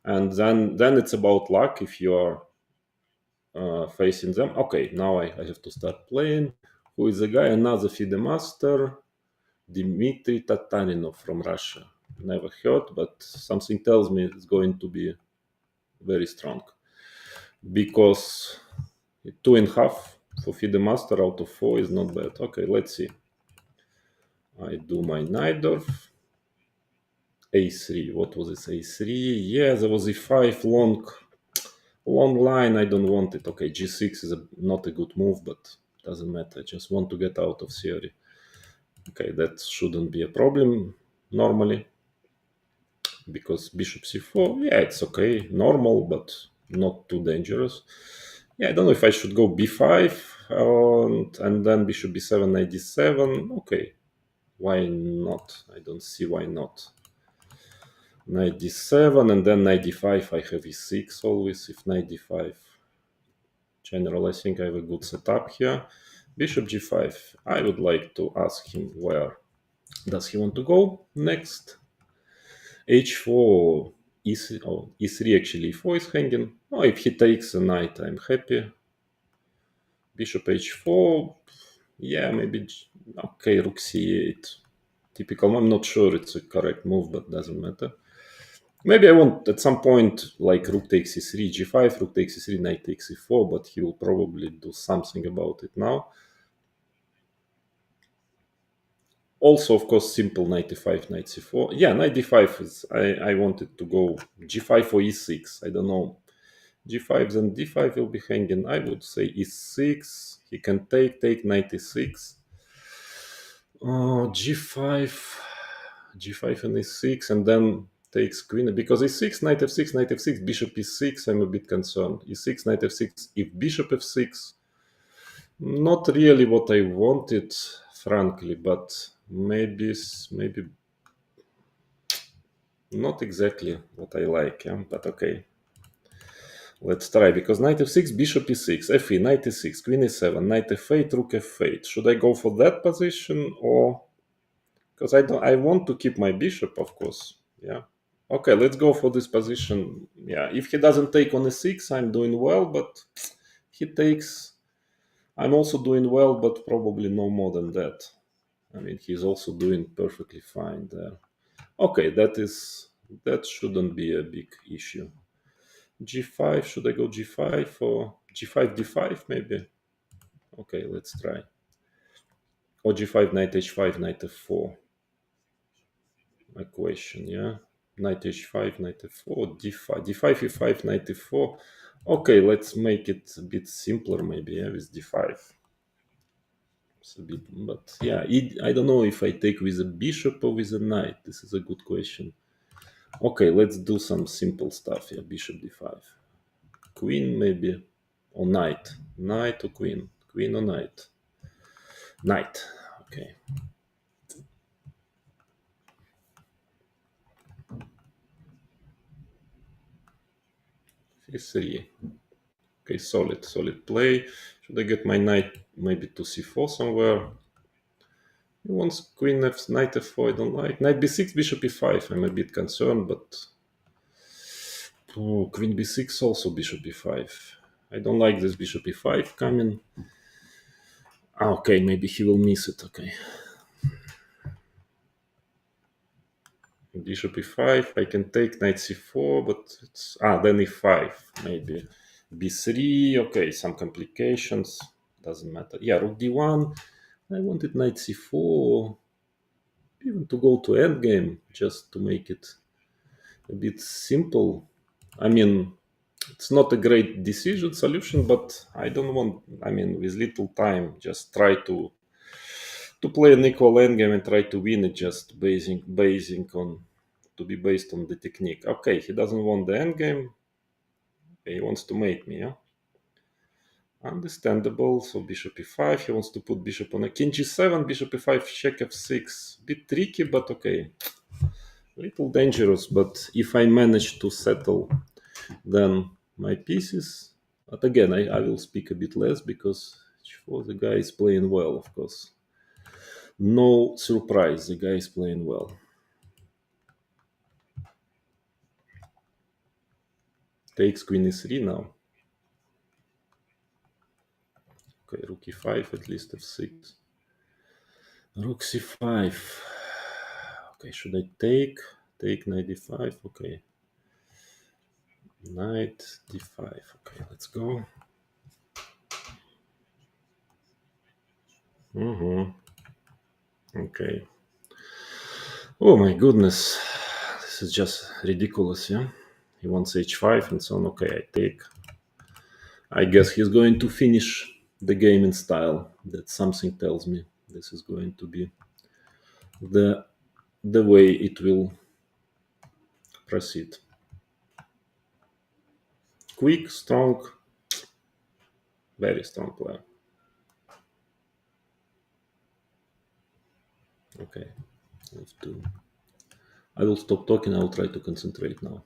and then it's about luck if you are facing them. Okay, now I have to start playing. Who is the guy? Another FIDE Master, Dmitry Tatarinov from Russia. Never heard, but something tells me it's going to be very strong because 2.5 for FIDE Master out of 4 is not bad. Okay, let's see. I do my Najdorf. A3. What was this? A3. Yeah, there was a5 long line. I don't want it. Okay, G6 is not a good move, but doesn't matter. I just want to get out of theory. Okay, that shouldn't be a problem normally because bishop c4. Yeah, it's okay, normal, but not too dangerous. Yeah, I don't know if I should go b5 and then bishop b7, knight d7. Okay, why not? I don't see why not. Knight d7 and then knight d5. I have e6 always. If knight d5, general, I think I have a good setup here. Bishop g5. I would like to ask him where does he want to go next. h4, e3, oh, e3 actually, e4 is hanging. Oh, if he takes a knight, I'm happy. Bishop h4, yeah, maybe, okay, rook c8. Typical, I'm not sure it's a correct move, but doesn't matter. Maybe I want at some point, like rook takes e3, g5, rook takes e3, knight takes e4, but he will probably do something about it now. Also, of course, simple 95, knight c4. Yeah, knight d5 is, I wanted to go g5 or e6. I don't know. G5, then d5 will be hanging. I would say e6. He can take knight e6. G5, g5 and e6, and then takes queen, because e6, knight f6, knight f6, bishop e6. I'm a bit concerned. E6, knight f6. If bishop f6, not really what I wanted, frankly, but maybe not exactly what I like. Yeah? But okay, let's try, because knight f6, bishop e6, fe, knight e6, queen e7, knight f8, rook f8. Should I go for that position, or because I want to keep my bishop, of course. Yeah. Okay, let's go for this position. Yeah, if he doesn't take on e6, I'm doing well, but he takes, I'm also doing well, but probably no more than that. I mean, he's also doing perfectly fine there. Okay, that shouldn't be a big issue. G5, should I go G5 or G5 D5 maybe? Okay, let's try. Or G5 knight H5 knight F4. My question, yeah. Knight H5 knight F4 D5 D5 E5 knight F4. Okay, let's make it a bit simpler maybe, yeah, with D5. It's a bit, but yeah, I don't know if I take with a bishop or with a knight. This is a good question. Okay, let's do some simple stuff. Yeah, bishop d5. Queen maybe, or knight. Knight or queen. Queen or knight. Knight. Okay. c3. Okay, solid play. Should I get my knight maybe to c4 somewhere? He wants queen f, knight f4, I don't like. Knight b6, bishop e5. I'm a bit concerned, but queen b6, also bishop e5. I don't like this bishop e5 coming. Okay, maybe he will miss it. Okay. Bishop e5, I can take knight c4, but it's then e5 maybe. b3, okay, some complications, doesn't matter. Yeah, rook d1, I wanted knight c4, even to go to endgame, just to make it a bit simple. I mean, it's not a great decision solution, but I don't want, I mean, with little time, just try to play an equal endgame and try to win it, just basing on, to be based on the technique. Okay, he doesn't want the endgame. He wants to mate me, yeah? Understandable. So bishop e5, he wants to put bishop on a king g7, bishop e5, check f6. Bit tricky, but okay. Little dangerous, but if I manage to settle then my pieces, but again, I will speak a bit less because the guy is playing well, of course. No surprise, the guy is playing well. Takes queen e3 now. Okay, rook e5, at least f6. Rook c5. Okay, should I take? Take knight d5, okay. Knight d5, okay, let's go. Okay. Oh my goodness. This is just ridiculous, yeah? He wants h5 and so on. Okay, I take. I guess he's going to finish the game in style. That something tells me this is going to be the way it will proceed. Quick, strong, very strong player. Okay, I will stop talking. I will try to concentrate now.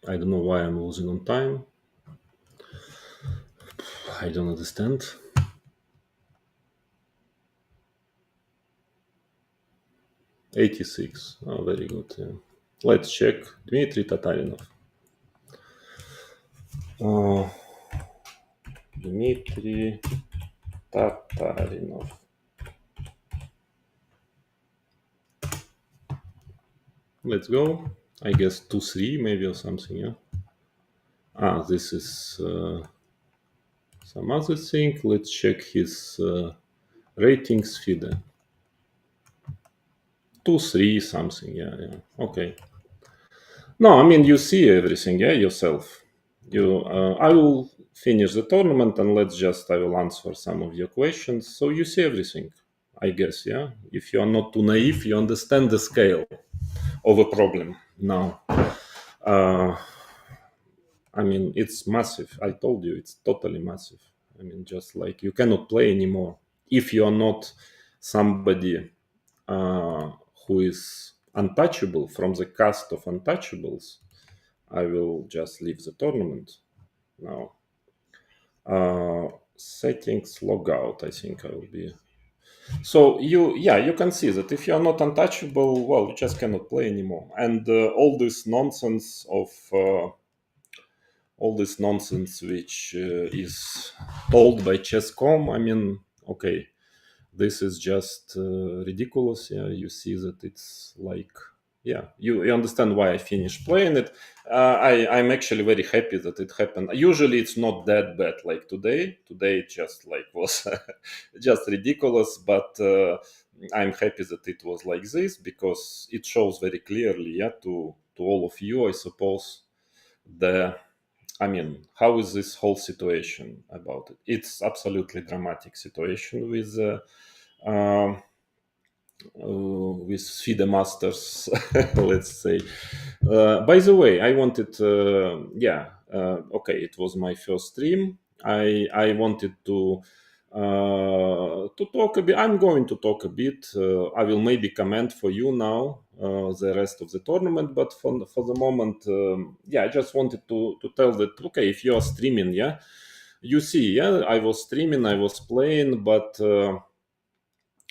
I don't know why I'm losing on time. I don't understand. 86. Oh, very good. Yeah. Let's check. Dmitry Tatarinov. Uh, Dmitry Tatarinov. Let's go. I guess 2-3 maybe or something. Yeah. This is some other thing. Let's check his ratings FIDE. 2-3 something. Yeah, yeah. Okay. No, I mean you see everything, yeah, yourself. I will finish the tournament and I will answer some of your questions. So you see everything, I guess, yeah. If you are not too naive, you understand the scale of a problem now. Uh, I mean, it's massive. I told you, it's totally massive. I mean, just like you cannot play anymore if you are not somebody uh, who is untouchable from the cast of untouchables. I will just leave the tournament now. Settings logout. I think I will be. So you can see that if you are not untouchable, well, you just cannot play anymore. And all this nonsense which is told by Chess.com. I mean, okay, this is just ridiculous. Yeah, you see that it's like, yeah, you understand why I finished playing it. I'm actually very happy that it happened. Usually it's not that bad like today it just like was just ridiculous, but I'm happy that it was like this because it shows very clearly, yeah, to all of you, I suppose, the I mean, how is this whole situation about it? It's absolutely dramatic situation um, with FIDE masters, let's say. By the way, I wanted, okay, it was my first stream. I wanted to talk a bit. I'm going to talk a bit. I will maybe comment for you now the rest of the tournament, but for the moment, I just wanted to tell that okay, if you are streaming, yeah, you see, yeah, I was streaming, I was playing, but.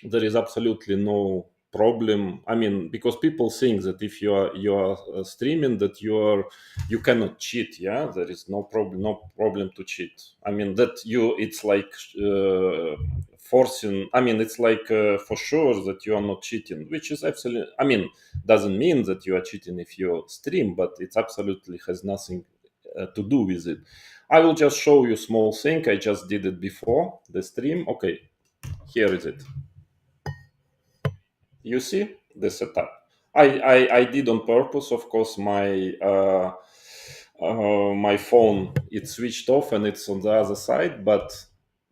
There is absolutely no problem. I mean, because people think that if you are streaming, that you cannot cheat. Yeah, there is no problem to cheat. I mean that it's like forcing. I mean, it's like for sure that you are not cheating, which is absolutely. I mean, doesn't mean that you are cheating if you stream, but it absolutely has nothing to do with it. I will just show you small thing. I just did it before the stream. Okay, here is it. You see the setup. I did on purpose. Of course, my phone it's switched off and it's on the other side, but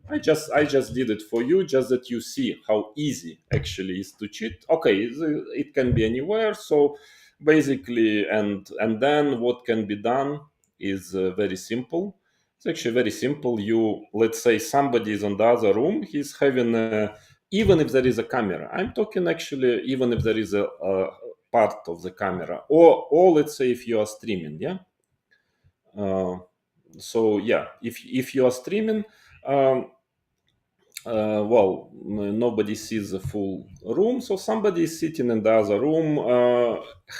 I just did it for you, just that you see how easy actually is to cheat. Okay, it can be anywhere. So basically, and then what can be done is very simple. It's actually very simple. You let's say somebody is in the other room. He's having a even if there is a camera. I'm talking actually even if there is a part of the camera, or let's say if you are streaming, yeah. Uh, so yeah, if you are streaming, um, nobody sees the full room, so somebody is sitting in the other room,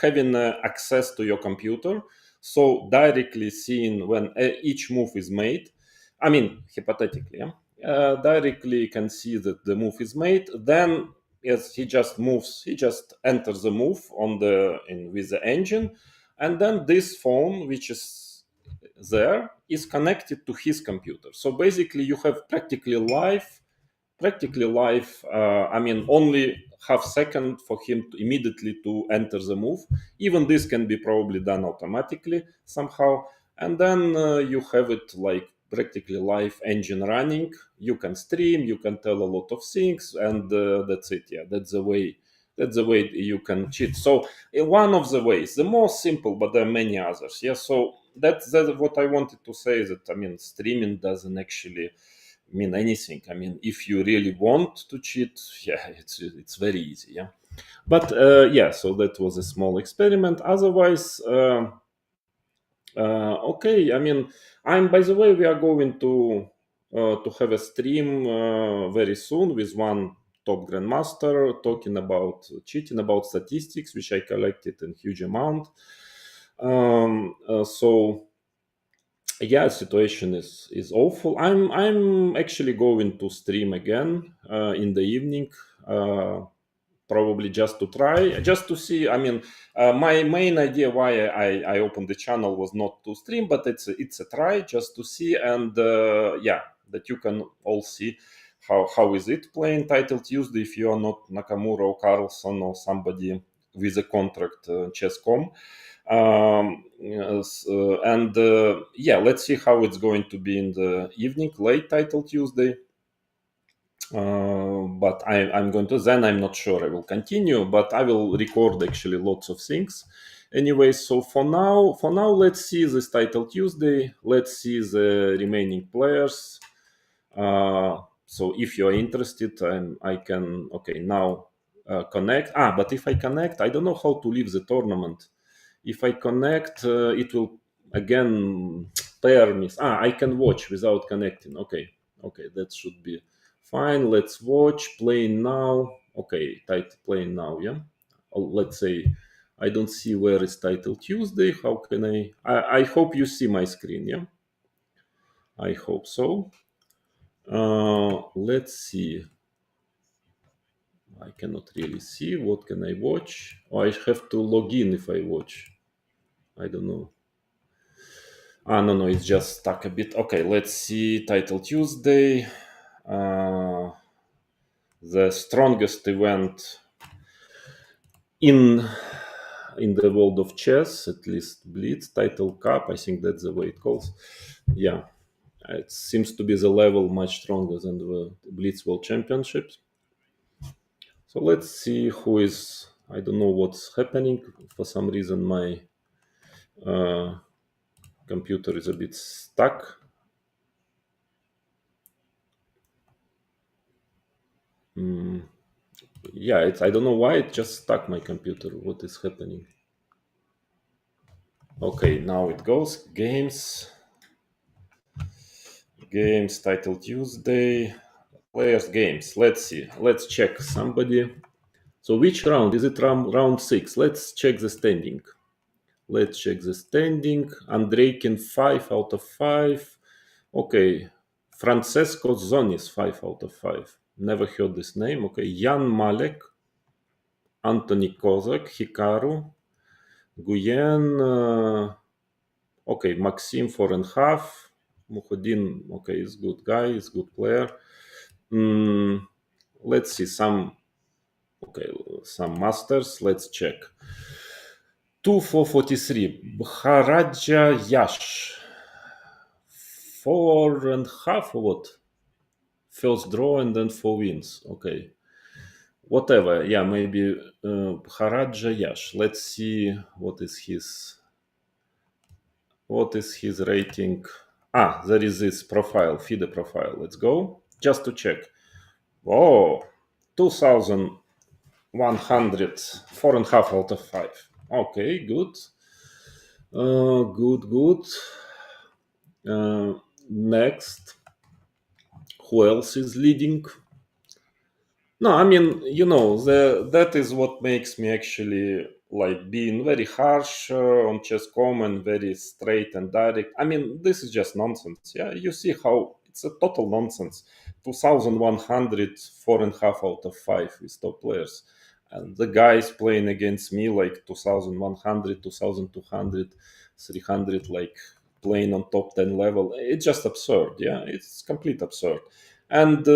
having access to your computer, so directly seeing when each move is made. I mean, hypothetically, yeah? Directly can see that the move is made. Then, yes, he just enters the move with the engine, and then this phone, which is there, is connected to his computer. So basically, you have practically live. I mean, only half second for him to immediately to enter the move. Even this can be probably done automatically somehow, and then you have it like practically live engine running. You can stream, you can tell a lot of things, and that's it. Yeah, that's the way. That's the way you can cheat. So one of the ways, the most simple, but there are many others. Yeah. So that's what I wanted to say. That I mean, streaming doesn't actually mean anything. I mean, if you really want to cheat, yeah, it's very easy. Yeah, but yeah, so that was a small experiment. Otherwise, Okay, I mean, I'm by the way, we are going to have a stream very soon with one top grandmaster talking about cheating, about statistics, which I collected in huge amount. So yeah, situation is awful. I'm actually going to stream again in the evening. Probably just to try, just to see. I mean, my main idea why I opened the channel was not to stream, but it's a try just to see, and yeah, that you can all see how is it playing Title Tuesday if you are not Nakamura or Carlson or somebody with a contract chess.com. Yes, and yeah, let's see how it's going to be in the evening, late Title Tuesday. But I'm going to, then I'm not sure I will continue, but I will record actually lots of things anyway. So for now let's see this Title Tuesday, let's see the remaining players. So if you're interested, I can, okay, now connect. But if I connect, I don't know how to leave the tournament. If I connect, it will again pair me. I can watch without connecting. Okay, that should be fine. Let's watch. Playing now. Okay, playing now. Yeah. Let's say I don't see where is Title Tuesday. How can I hope you see my screen. Yeah. I hope so. Let's see. I cannot really see. What can I watch? Or I have to log in if I watch. I don't know. No, it's just stuck a bit. Okay, let's see. Title Tuesday. Uh, the strongest event in the world of chess, at least Blitz Title Cup. I think that's the way it calls. Yeah, it seems to be the level much stronger than the Blitz World Championships. So let's see who is. I don't know what's happening. For some reason, my uh, computer is a bit stuck. Yeah, I don't know why it just stuck my computer. What is happening? Okay, now it goes. Games, Title Tuesday, players, games. Let's see. Let's check somebody. So which round? Is it round 6? Let's check the standing. Let's check the standing. Andreikin 5 out of 5. Okay. Francesco Zonis 5 out of 5. Never heard this name. Okay. Jan Malek, Anthony Kozak, Hikaru, Guyen, okay, Maxim 4.5. Muhudin, okay, is good guy, is good player. Let's see some masters. Let's check. 2 4 43. Bharaja Yash 4.5 or what? First draw and then 4 wins. Okay, whatever. Yeah, maybe Bharaja Yash. Let's see what is his rating. There is this profile, FIDE profile. Let's go just to check. Oh, 2100, 4.5 out of 5. Okay, good. Good. Next, who else is leading? No, I mean, that is what makes me actually like being very harsh on chess.com and very straight and direct. I mean, this is just nonsense. Yeah, you see how it's a total nonsense. 2100, 4.5 out of 5 with top players. And the guys playing against me like 2100, 2200, 300, like playing on top 10 level. It's just absurd. Yeah, it's complete absurd. And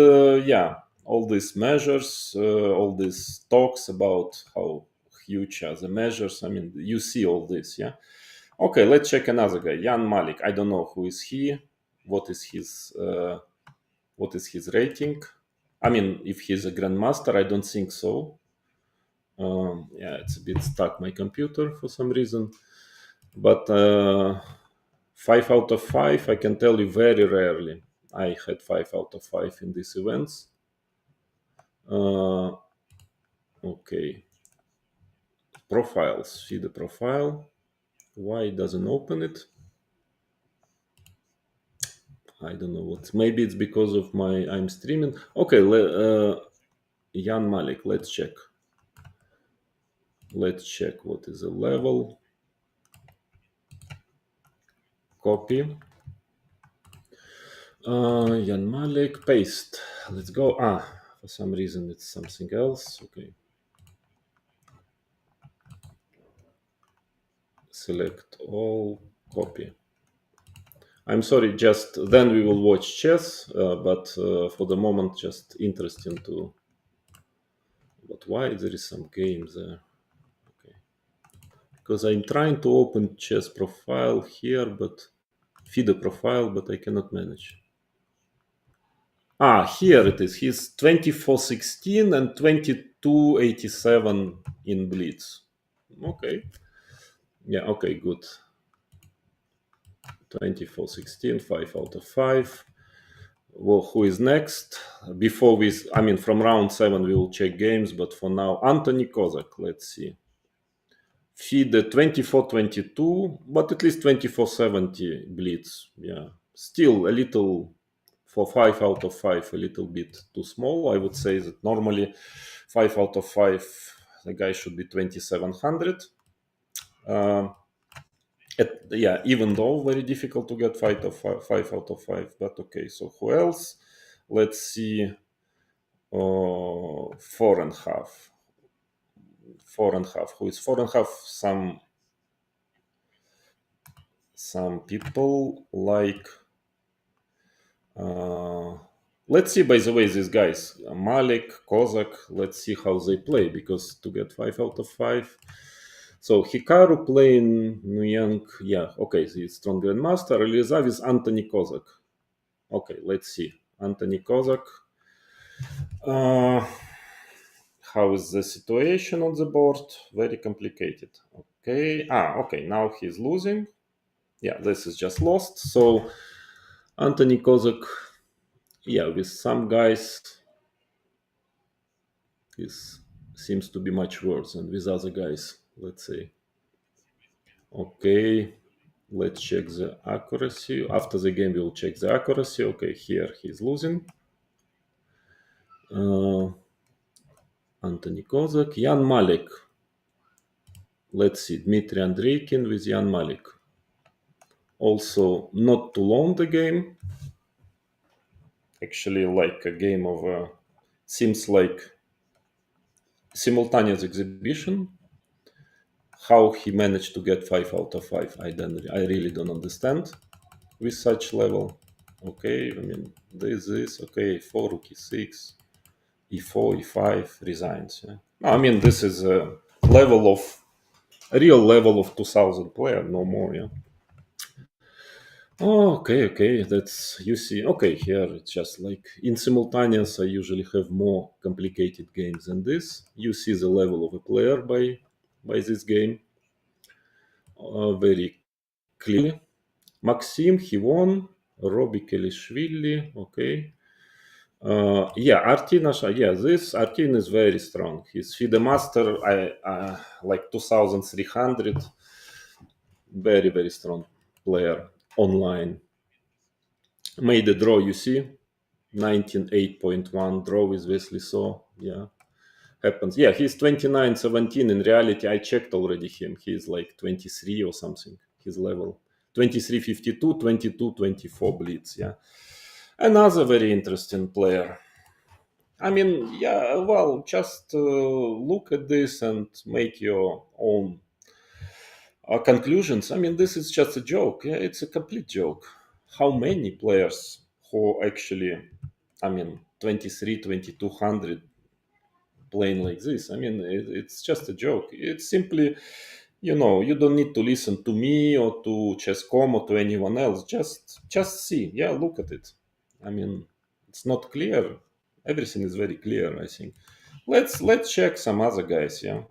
yeah, all these measures, all these talks about how huge are the measures. I mean, you see all this, yeah. Okay, let's check another guy, Jan Malik. I don't know who is he. What is his rating? I mean, if he's a grandmaster, I don't think so. Yeah, it's a bit stuck my computer for some reason. But 5 out of 5, I can tell you very rarely. I had 5 out of 5 in these events. Okay. Profiles. See the profile. Why it doesn't open it? I don't know what. Maybe it's because of I'm streaming. Okay, Jan Malik. Let's check. Let's check what is the level. Copy. Jan Malik. Paste. Let's go. For some reason it's something else. Okay. Select all. Copy. I'm sorry. Just then we will watch chess. But for the moment, just interesting to. But why there is some games there? Okay. Because I'm trying to open chess profile here, but FIDE profile, but I cannot manage. Here it is. He's 2416 and 2287 in Blitz. Okay. Yeah, okay, good. 2416, 5 out of 5. Well, who is next? Before we, from round 7, we will check games, but for now, Anthony Kozak. Let's see. FIDE 2422, but at least 2470 Blitz. Yeah. Still a little, for 5 out of 5, a little bit too small. I would say that normally 5 out of 5, the guy should be 2700. Even though very difficult to get 5 out of 5, but okay. So who else? Let's see. 4.5. 4.5. Who is 4.5? Some people like. Let's see, by the way, these guys, Malik, Kozak, let's see how they play, because to get 5 out of 5. So Hikaru playing Nuyang, yeah, okay, the strong grandmaster. Eliza with Anthony Kozak. Okay, let's see. Anthony Kozak. How is the situation on the board? Very complicated. Okay, okay, now he's losing. Yeah, this is just lost. So Anthony Kozak, yeah, with some guys, this seems to be much worse than with other guys, let's say. Okay, let's check the accuracy. After the game, we'll check the accuracy. Okay, here he's losing. Anthony Kozak, Jan Malik. Let's see, Dmitry Andreikin with Jan Malik. Also, not too long the game. Actually, like a game of, seems like simultaneous exhibition. How he managed to get 5 out of 5, I really don't understand with such level. Okay, this, okay, 4, rook e6, e4, e5, resigns. Yeah? This is a real level of 2000 player, no more, yeah. Okay, that's, you see, okay, here it's just like in simultaneous, I usually have more complicated games than this. You see the level of a player by this game very clearly. Maxim, he won. Robbie Kelishvili, okay. Artin, this Artin is very strong. He's FIDE master, like 2300. Very, very strong player online. Made a draw, you see. 19.8.1 draw with Wesley So, yeah. Happens. Yeah, he's 29-17. In reality, I checked already him. He's like 23 or something, his level. 23-52, 22-24 Blitz, yeah. Another very interesting player. Just look at this and make your own conclusions. This is just a joke. Yeah, it's a complete joke. How many players who actually, 23, 2200 playing like this? It's just a joke. It's simply, you don't need to listen to me or to Chess.com or to anyone else. Just see. Yeah, look at it. It's not clear. Everything is very clear, I think. Let's check some other guys, yeah.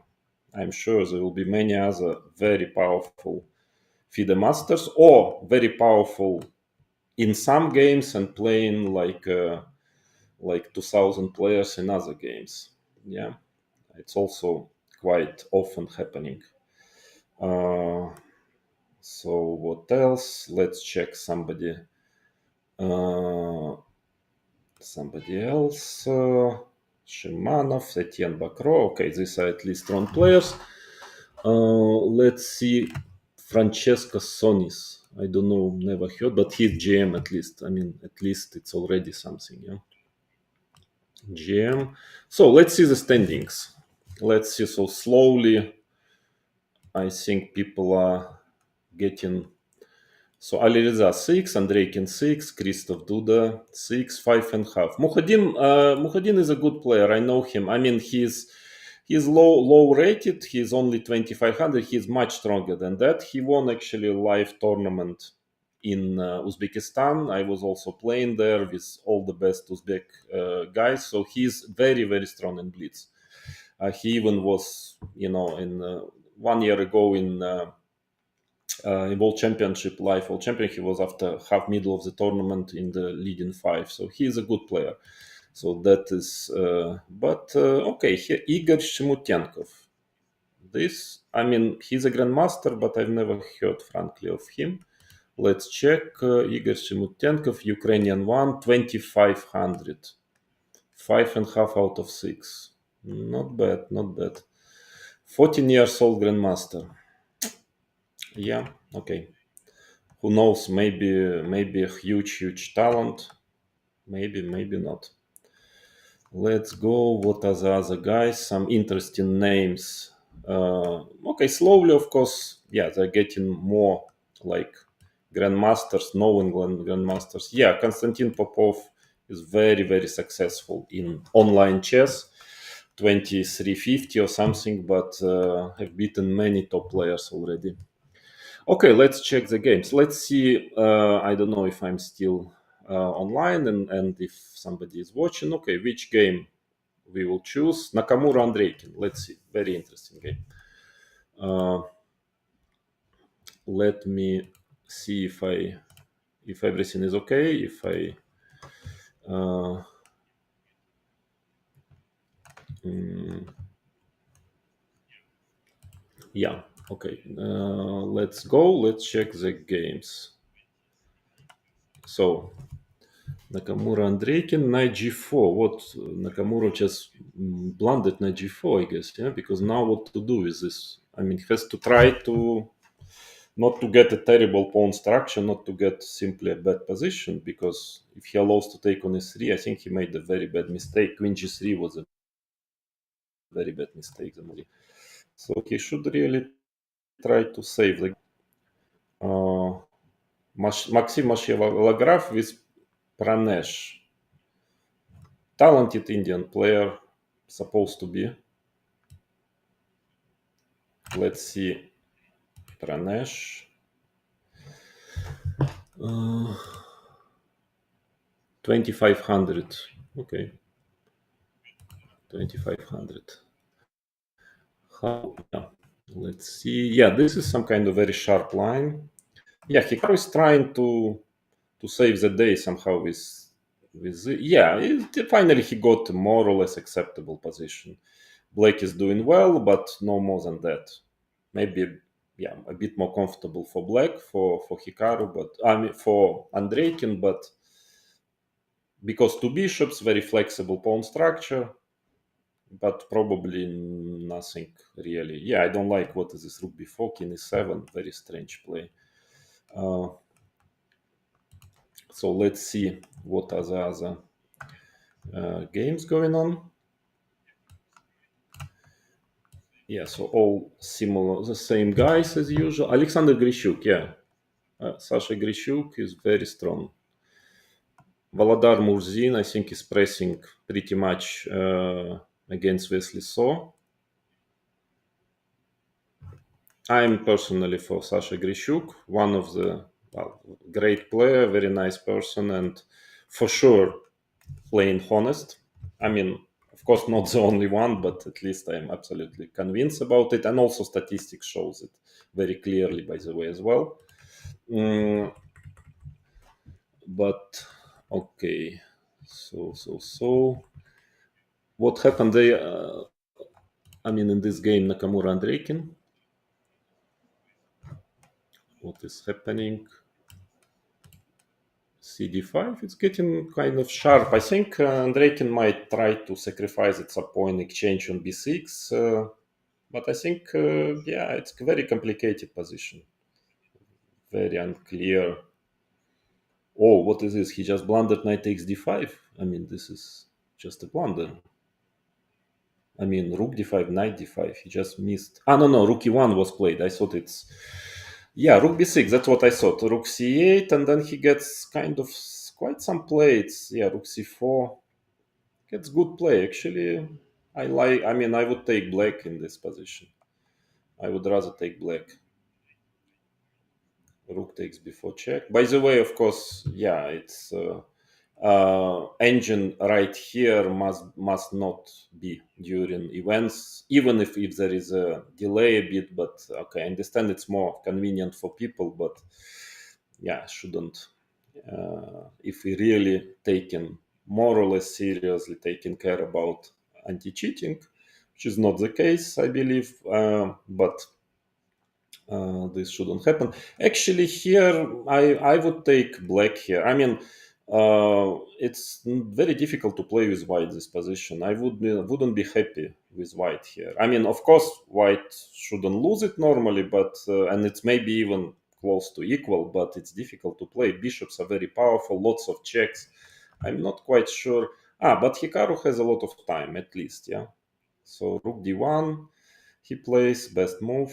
I'm sure there will be many other very powerful FIDE masters, or very powerful in some games and playing like 2000 players in other games. Yeah, it's also quite often happening. So what else? Let's check somebody Somebody else. Shimanov, Etienne Bacro. Okay, these are at least strong players. Let's see. Francesco Sonis. I don't know, never heard, but he's GM at least. I mean, at least it's already something, yeah. GM. So let's see the standings. Let's see. So slowly, I think people are getting. So Alireza 6, Andreikin 6, Christoph Duda 6, 5.5. Mukhadin is a good player. I know him. I mean, he's low rated. He's only 2500. He's much stronger than that. He won actually a live tournament in Uzbekistan. I was also playing there with all the best Uzbek guys. So he's very, very strong in blitz. He even was, in 1 year ago in World Championship, live World Champion, he was after half middle of the tournament in the leading five. So he is a good player. So that is, okay, here Igor Shmutenkov. He's a grandmaster, but I've never heard, frankly, of him. Let's check. Igor Shmutenkov, Ukrainian one, 2500. 5.5 out of 6. Not bad, not bad. 14 years old grandmaster. Yeah, okay. Who knows? Maybe a huge talent. Maybe not. Let's go. What are the other guys? Some interesting names. Okay, slowly, of course. Yeah, they're getting more like grandmasters, knowing grandmasters. Yeah, Konstantin Popov is very successful in online chess. 2350 or something, but have beaten many top players already. Okay, let's check the games. Let's see. I don't know if I'm still online and if somebody is watching. Okay, which game we will choose? Nakamura Andreikin. Let's see. Very interesting game. Let me see if everything is okay. If I yeah. Okay. Let's go. Let's check the games. So Nakamura Andreikin, knight g4. What Nakamura just blundered knight g4, I guess, yeah? Because now what to do with this? I mean, he has to try to not to get a terrible pawn structure, not to get simply a bad position, because if he allows to take on e3, I think he made a very bad mistake. Queen g3 was a very bad mistake. So he should really try to save the Maxim Mashivalograph with Pranesh. Talented Indian player, supposed to be. Let's see. Pranesh. 2500. Okay. 2500. How? Yeah. Let's see. Yeah, this is some kind of very sharp line. Yeah, Hikaru is trying to save the day somehow finally he got a more or less acceptable position. Black is doing well, but no more than that. Maybe a bit more comfortable for Black, for Hikaru, but I mean for Andreikin, but because two bishops, very flexible pawn structure, but probably nothing really. Yeah, I don't like what is this rook b4, king e7, very strange play. So let's see what are the other games going on. Yeah, so all similar, the same guys as usual. Alexander Grishuk, yeah. Sasha Grishuk is very strong. Volodar Murzin, I think, is pressing pretty much against Wesley So. I'm personally for Sasha Grishuk, one of the great player, very nice person, and for sure playing honest. I mean, of course, not the only one, but at least I'm absolutely convinced about it. And also statistics shows it very clearly, by the way, as well. But okay, so what happened there? In this game, Nakamura Andreikin. What is happening? cd5. It's getting kind of sharp. I think Andreikin might try to sacrifice at some point, exchange on b6. But I think, yeah, it's a very complicated position. Very unclear. Oh, what is this? He just blundered knight takes d5. I mean, this is just a blunder. I mean, rook d5, knight d5. He just missed. Ah, no, rook e1 was played. I thought it's... Yeah, rook b6. That's what I thought. Rook c8, and then he gets kind of quite some plays. Yeah, rook c4. Gets good play. Actually, I like... I mean, I would take black in this position. I would rather take black. Rook takes before check. By the way, of course, yeah, it's... engine right here must not be during events, even if there is a delay a bit. But okay, I understand it's more convenient for people, but yeah, shouldn't. If we really taken more or less seriously taking care about anti-cheating, which is not the case, I believe, but this shouldn't happen. Actually, here I would take black here. I mean, it's very difficult to play with white this position. I wouldn't be happy with white here. I mean, of course, white shouldn't lose it normally, but and it's maybe even close to equal, but it's difficult to play. Bishops are very powerful, lots of checks. I'm not quite sure. But Hikaru has a lot of time, at least, yeah. So rook d1, he plays best move.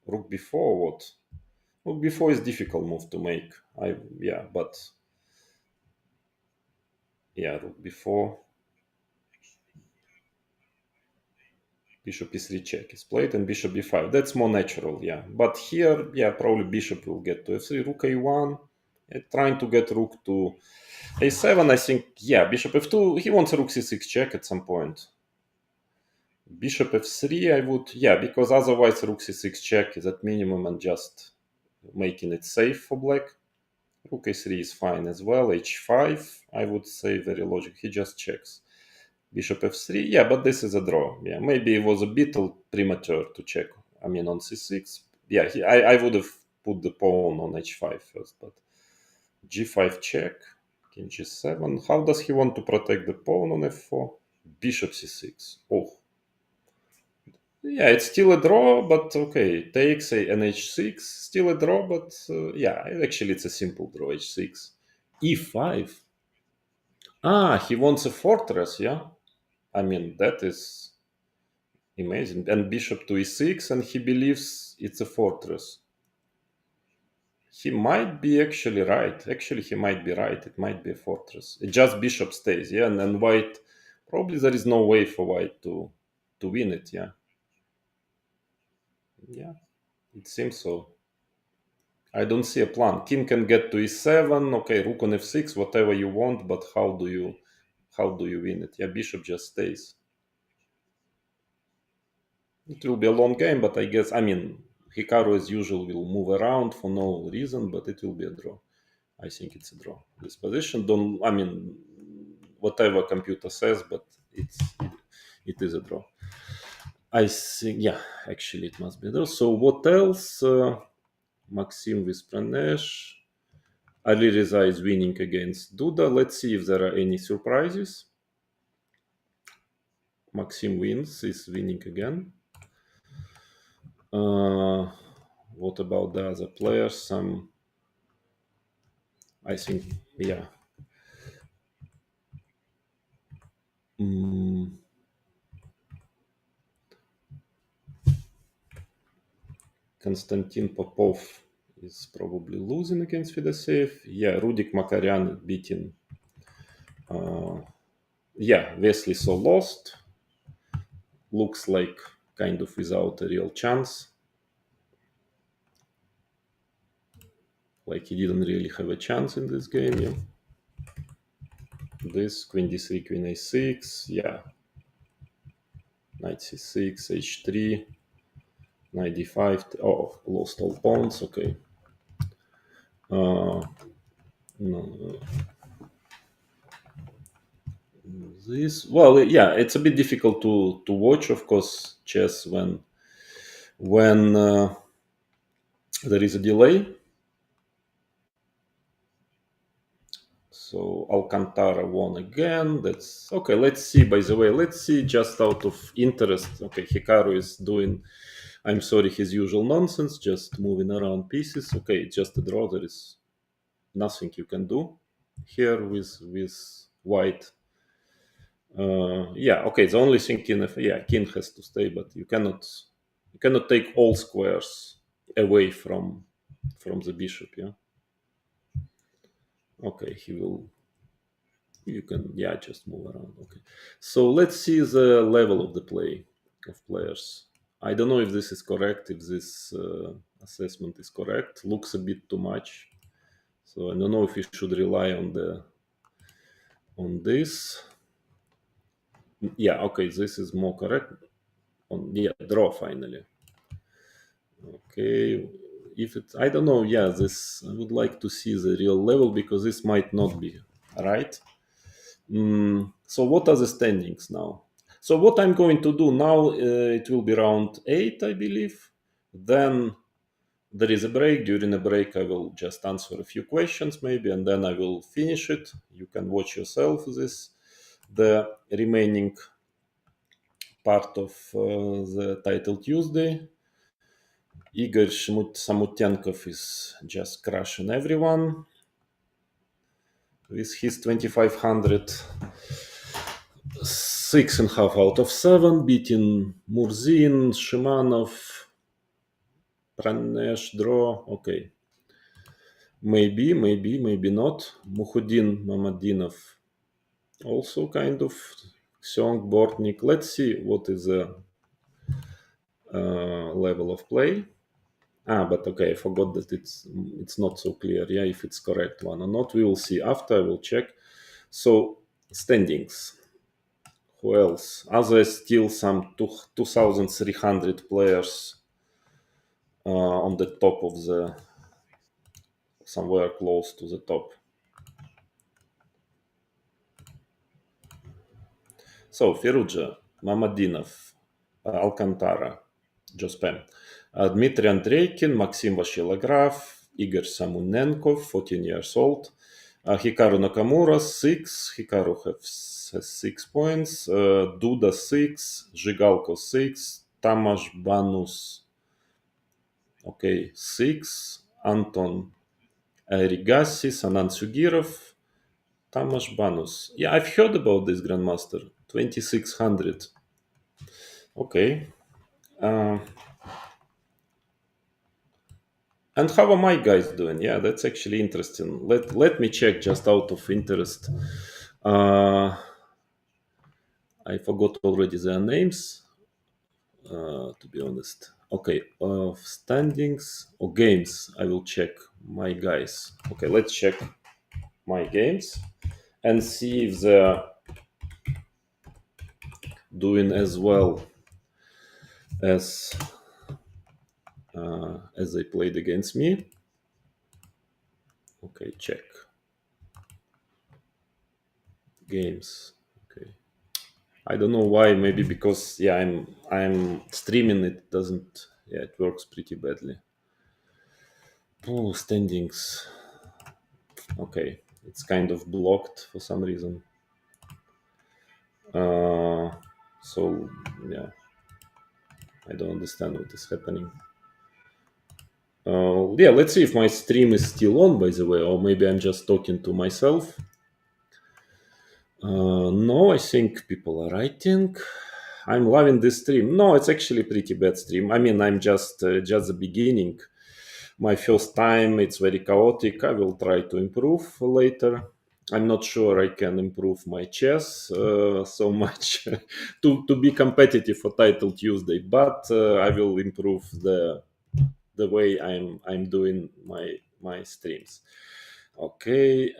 Rook b4, what? Rook b4 is difficult move to make. But yeah, rook b4. Bishop e3 check is played, and bishop b5. That's more natural, yeah. But here, yeah, probably bishop will get to f3. Rook a1, trying to get rook to a7. I think, yeah, bishop f2. He wants a rook c6 check at some point. Bishop f3, I would, yeah, because otherwise rook c6 check is at minimum and just making it safe for black. Rook a3 is fine as well. h5, I would say very logical. He just checks. Bishop f3, yeah, but this is a draw. Yeah, maybe it was a bit premature to check. I mean, on c6, yeah, I would have put the pawn on h5 first, but g5 check, king g7. How does he want to protect the pawn on f4? Bishop c6. Oh, yeah, it's still a draw, but okay, takes an h6, still a draw, but yeah, actually it's a simple draw, h6. e5. He wants a fortress, yeah? I mean, that is amazing. And bishop to e6, and he believes it's a fortress. He might be actually right. Actually, he might be right. It might be a fortress. Just bishop stays, yeah? And then white, probably there is no way for white to win it, yeah? Yeah, it seems so. I don't see a plan. King can get to e7, okay, rook on f6, whatever you want, but how do you win it? Yeah, bishop just stays. It will be a long game, but I guess, I mean, Hikaru as usual will move around for no reason, but it will be a draw. I think it's a draw. This position, I mean, whatever computer says, but it is a draw. I think, yeah, actually it must be a draw. So what else? Maxim with Pranesh. Alireza is winning against Duda. Let's see if there are any surprises. Maxim wins, is winning again. What about the other players? I think, yeah. Konstantin Popov is probably losing against Fedoseev. Yeah, Rudik Makaryan beating. Wesley so lost. Looks like kind of without a real chance. Like he didn't really have a chance in this game, yeah. This, queen d3, queen a6, yeah. Knight c6, h3, knight d5. Oh, lost all pawns, okay. No. This, well, yeah, it's a bit difficult to watch, of course, chess when there is a delay. So Alcantara won again. That's okay. Let's see. By the way, let's see just out of interest. Okay, Hikaru is doing, I'm sorry, his usual nonsense, just moving around pieces. Okay, it's just a draw. There is nothing you can do here with white. Yeah, okay. The only thing king has to stay, but you cannot take all squares away from the bishop. Yeah. Okay, he will. You can just move around. Okay, so let's see the level of the play of players. I don't know if this is correct. If this assessment is correct, looks a bit too much. So I don't know if we should rely on this. Yeah, okay, this is more correct. Draw finally. Okay, if it's, I don't know. Yeah, this, I would like to see the real level because this might not be right. So what are the standings now? So what I'm going to do now, it will be round 8, I believe. Then there is a break. During a break, I will just answer a few questions maybe, and then I will finish it. You can watch yourself the remaining part of the title Tuesday. Igor Samutenkov is just crushing everyone with his 2500. 6.5 out of 7, beating Murzin, Shimanov, Pranesh, draw. Okay. Maybe not. Mukhudin Mamadinov also kind of. Xiong, Bortnik. Let's see what is the level of play. But okay, I forgot that it's not so clear. Yeah, if it's correct one or not, we will see after. I will check. So standings. Who else? Are there still some 2,300 players on the top of somewhere close to the top? So Firuja, Mamadinov, Alcantara, Jospin, Dmitry Andreikin, Maxim Vashilograf, Igor Samunenkov, 14 years old, Hikaru Nakamura, 6. Hikaru has 6 points, Duda, 6, Zhigalko, 6, Tamas Banus, okay, 6, Anton Rigassi, Sanant Sugirov, Tamas Banus. Yeah, I've heard about this Grandmaster, 2600. Okay. And how are my guys doing? Yeah, that's actually interesting. Let me check just out of interest. I forgot already their names, to be honest. Okay, standings or games. I will check my guys. Okay, let's check my games and see if they're doing as well as they played against me. Okay, check games. Okay, I don't know why. Maybe because I'm streaming. It doesn't. Yeah, it works pretty badly. Oh, standings. Okay, it's kind of blocked for some reason. So yeah, I don't understand what is happening. Yeah, let's see if my stream is still on, by the way, or maybe I'm just talking to myself. No, I think people are writing. I'm loving this stream. No, it's actually a pretty bad stream. I mean, I'm just the beginning. My first time, it's very chaotic. I will try to improve later. I'm not sure I can improve my chess so much to be competitive for Title Tuesday, but I will improve the way I'm doing my streams. Okay,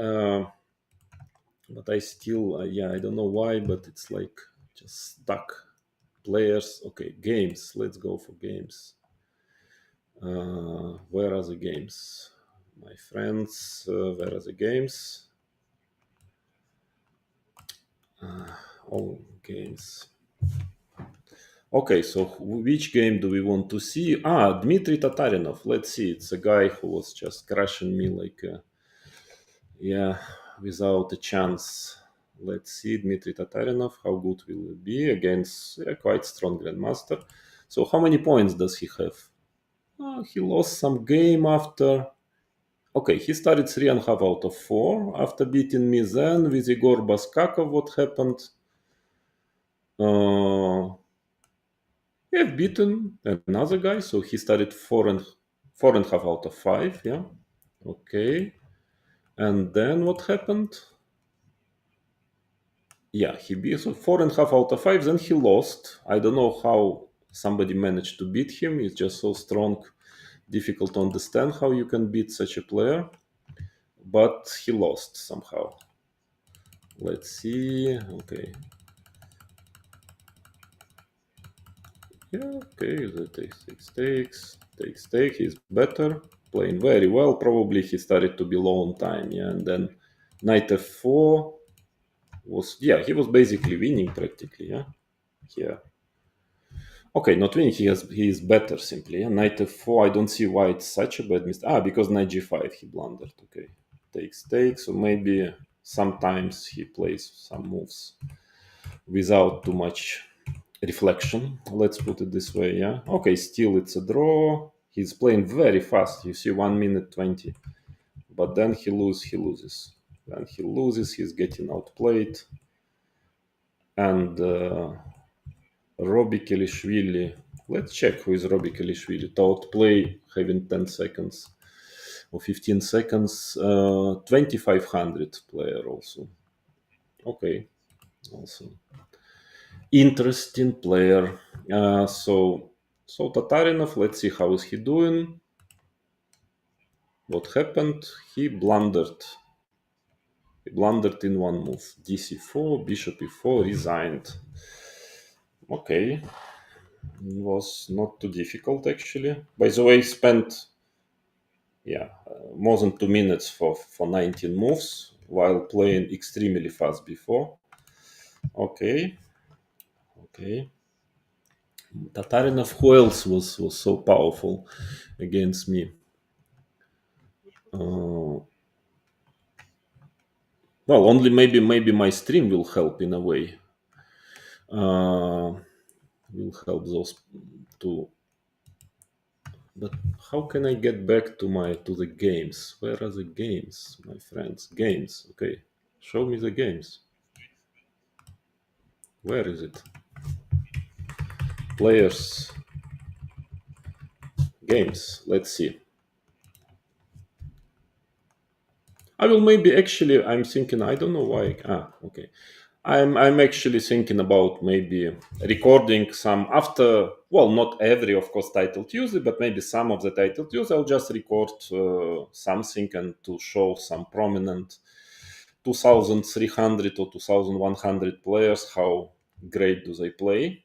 but I still I don't know why, but it's like just stuck. Players, okay, games. Let's go for games. Where are the games? My friends, where are the games? All games. Okay, so which game do we want to see? Dmitry Tatarinov. Let's see. It's a guy who was just crushing me like, yeah. without a chance. Let's see, Dmitry Tatarinov, how good will it be against a quite strong grandmaster. So how many points does he have? He lost some game after. Okay, he started 3.5 out of 4 after beating me. Then with Igor Baskakov, what happened? We have beaten another guy, so he started 4.5 out of 5. Yeah, okay. And then what happened? Yeah, he beat, so 4.5 out of 5. Then he lost. I don't know how somebody managed to beat him. He's just so strong, difficult to understand how you can beat such a player. But he lost somehow. Let's see. Okay. Yeah, okay, the takes. He's better, playing very well. Probably he started to be low on time, yeah. And then knight f4 was, yeah, he was basically winning practically, yeah. Here, okay, not winning. He is better simply. Yeah? Knight f4. I don't see why it's such a bad mistake. Because knight g5 he blundered. Okay, takes. So maybe sometimes he plays some moves without too much reflection. Let's put it this way. Yeah. Okay. Still, it's a draw. He's playing very fast. You see, 1 minute 20. But then he loses. Then he loses. He's getting outplayed. And Robbie Kelishvili. Let's check who is Robbie Kelishvili. To outplay having 10 seconds or 15 seconds. 2500 player also. Okay. Also interesting player. So Tatarinov, let's see how is he doing. What happened? He blundered. He blundered in one move. dc4, bishop e4, resigned. Okay. Was not too difficult actually. By the way, spent more than 2 minutes for 19 moves while playing extremely fast before. Okay. Tatarinov, who else was so powerful against me? Well, only maybe my stream will help in a way. Will help those two. But how can I get back to the games? Where are the games, my friends? Games. Okay, show me the games. Where is it? Players. Games. Let's see. I will maybe actually. I'm thinking. I don't know why. Okay. I'm actually thinking about maybe recording some after, well, not every, of course, Title Tuesday, but maybe some of the Title Tuesday. I'll just record something and to show some prominent 2,300 or 2,100 players, how great do they play.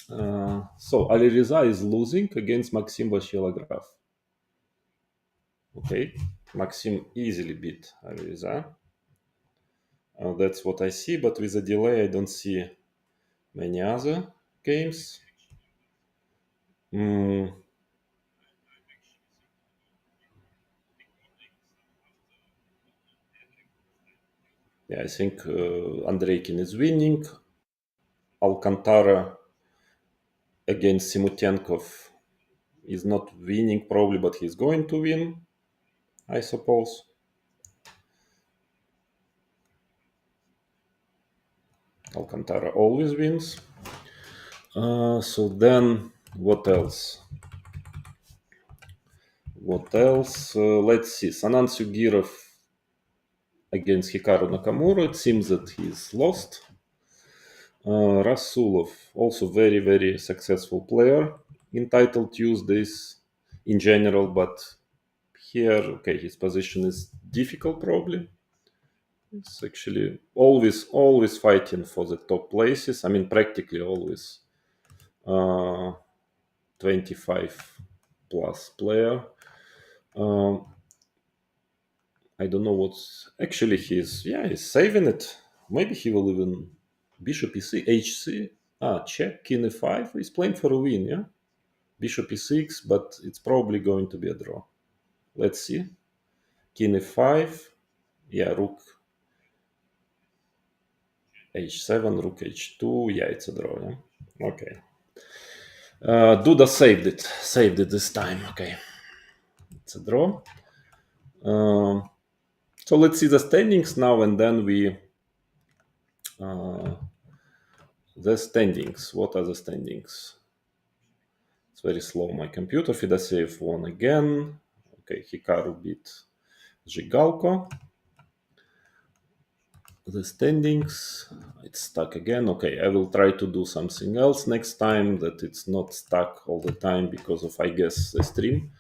So Alireza is losing against Maxim Vashelograf. Okay, Maxim easily beat Alireza. That's what I see, but with a delay, I don't see many other games. Yeah, I think Andreikin is winning. Alcantara against Simutenkov is not winning probably, but he's going to win, I suppose. Alcantara always wins. So then, what else? Let's see. Sanan Sugirov against Hikaru Nakamura. It seems that he's lost. Rasulov, also very, very successful player in Title Tuesdays in general, but here, okay, his position is difficult probably. It's actually always fighting for the top places. I mean, practically always 25 plus player. I don't know what's actually he's saving it. Maybe he will even bishop e6, hc. Check, king e5. He's playing for a win, yeah? Bishop e6, but it's probably going to be a draw. Let's see. King e5. Yeah, rook h7, rook h2. Yeah, it's a draw. Yeah? Okay. Duda saved it this time. Okay, it's a draw. So let's see the standings now, and then the standings. What are the standings? It's very slow. My computer. Fedoseev won again. Okay, Hikaru beat Zhigalko. The standings, it's stuck again. Okay, I will try to do something else next time that it's not stuck all the time because of, I guess, the stream.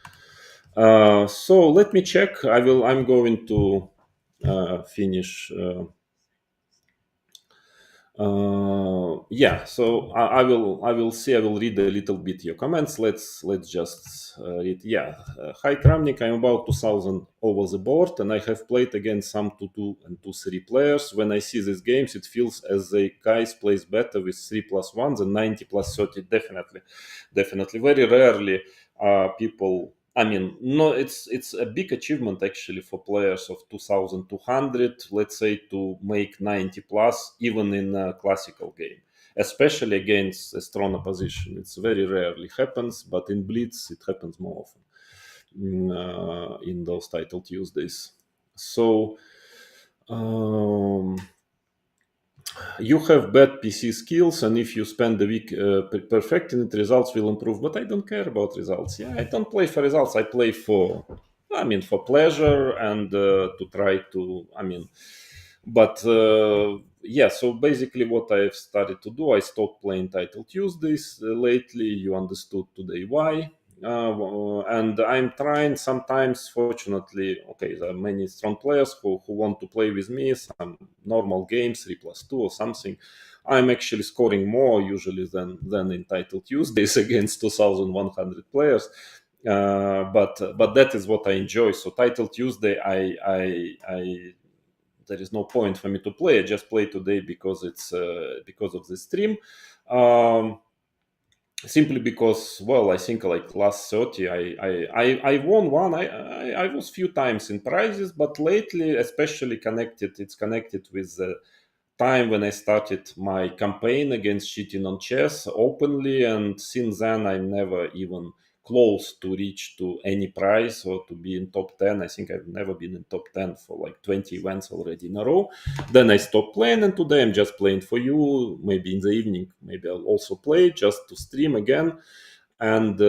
So let me check. I'm going to finish. Yeah, so I will see. I will read a little bit your comments. Let's just read. Yeah, hi Kramnik. I'm about 2,000 over the board, and I have played against some 2-2 and 2-3 players. When I see these games, it feels as the guys plays better with 3+1 than 90+30. Definitely. Very rarely people. I mean, no, it's a big achievement actually for players of 2,200, let's say, to make 90 plus, even in a classical game, especially against a strong opposition. It's very rarely happens, but in Blitz it happens more often in those title Tuesdays. So you have bad PC skills, and if you spend the week perfecting it, results will improve. But I don't care about results. Yeah, I don't play for results. I play for pleasure and to try to. But yeah. So basically, what I've started to do, I stopped playing Title Tuesdays lately. You understood today why. And I'm trying sometimes, fortunately, okay, there are many strong players who want to play with me, some normal games, 3+2 or something. I'm actually scoring more usually than in Title Tuesdays against 2,100 players. But that is what I enjoy. So Title Tuesday, I there is no point for me to play. I just play today because it's because of the stream. Simply because, well, I think like last 30 I won one. I was few times in prizes, but lately, especially it's connected with the time when I started my campaign against cheating on chess openly, and since then I'm never even close to reach to any prize or to be in top 10. I think I've never been in top 10 for like 20 events already in a row. Then I stopped playing, and today I'm just playing for you. Maybe in the evening, maybe I'll also play just to stream again. And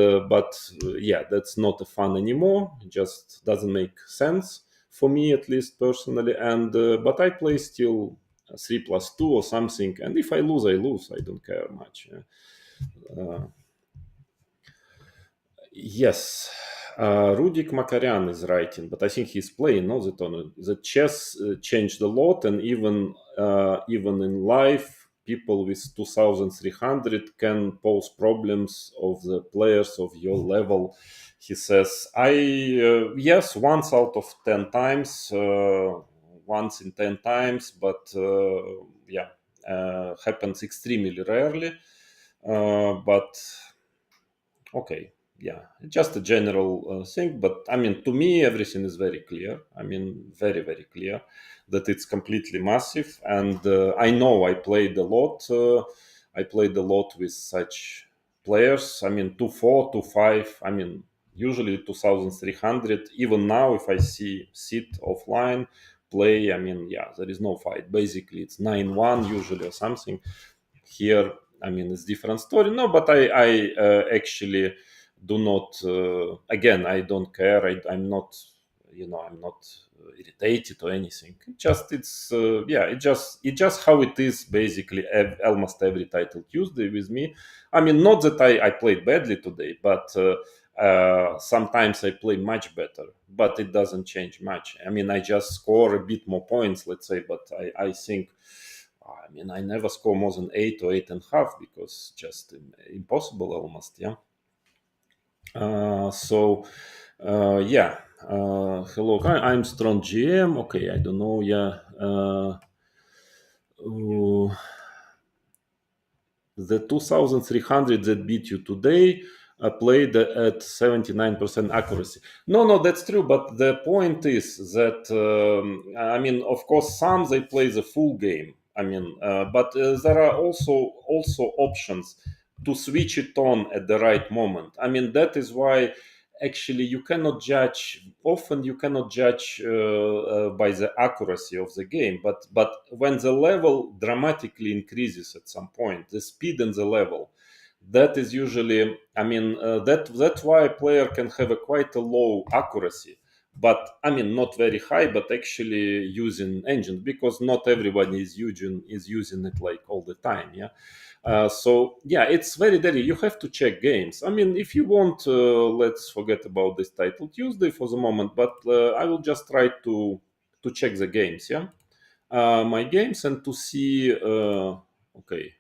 yeah, that's not a fun anymore. It just doesn't make sense for me, at least personally. And but I play still 3+2 or something, and if I lose, I lose. I don't care much. Yes, Rudik Makaryan is writing, but I think he's playing. No, the tournament. The chess changed a lot, and even in life, people with 2,300 can pose problems of the players of your level. He says, "I yes, once out of 10 times, once in 10 times, but yeah, happens extremely rarely. But okay, yeah, just a general thing. But I mean, to me, everything is very clear. I mean, very, very clear that it's completely massive. And I know I played a lot. I played a lot with such players. I mean, 2-4, 2-5. I mean, usually 2,300. Even now, if I see sit offline, play, I mean, yeah, there is no fight. Basically, it's 9-1 usually or something. Here, I mean, it's different story. No, but I actually do not. Again, I don't care. I'm not, I'm not irritated or anything. Yeah, it just how it is. Basically, almost every title Tuesday with me. I mean, not that I played badly today, but sometimes I play much better. But it doesn't change much. I mean, I just score a bit more points, let's say. But I think. I mean, I never score more than 8 or 8.5 because just impossible almost. Yeah. So, yeah. Hello, hi, I'm Strong GM. Okay, I don't know. Yeah. Uh, the 2,300 that beat you today. played at 79% accuracy. No, that's true. But the point is that I mean, of course, some they play the full game. I mean, but there are also options to switch it on at the right moment. I mean, that is why actually you cannot judge. Often you cannot judge by the accuracy of the game. But when the level dramatically increases at some point, the speed and the level, that is usually, I mean, that's why a player can have a quite a low accuracy, but I mean not very high, but actually using engine, because not everybody is using it like all the time. Yeah. So yeah, it's very dirty. You have to check games. I mean, if you want, let's forget about this title Tuesday for the moment, but I will just try to check the games. Yeah. My games, and to see okay,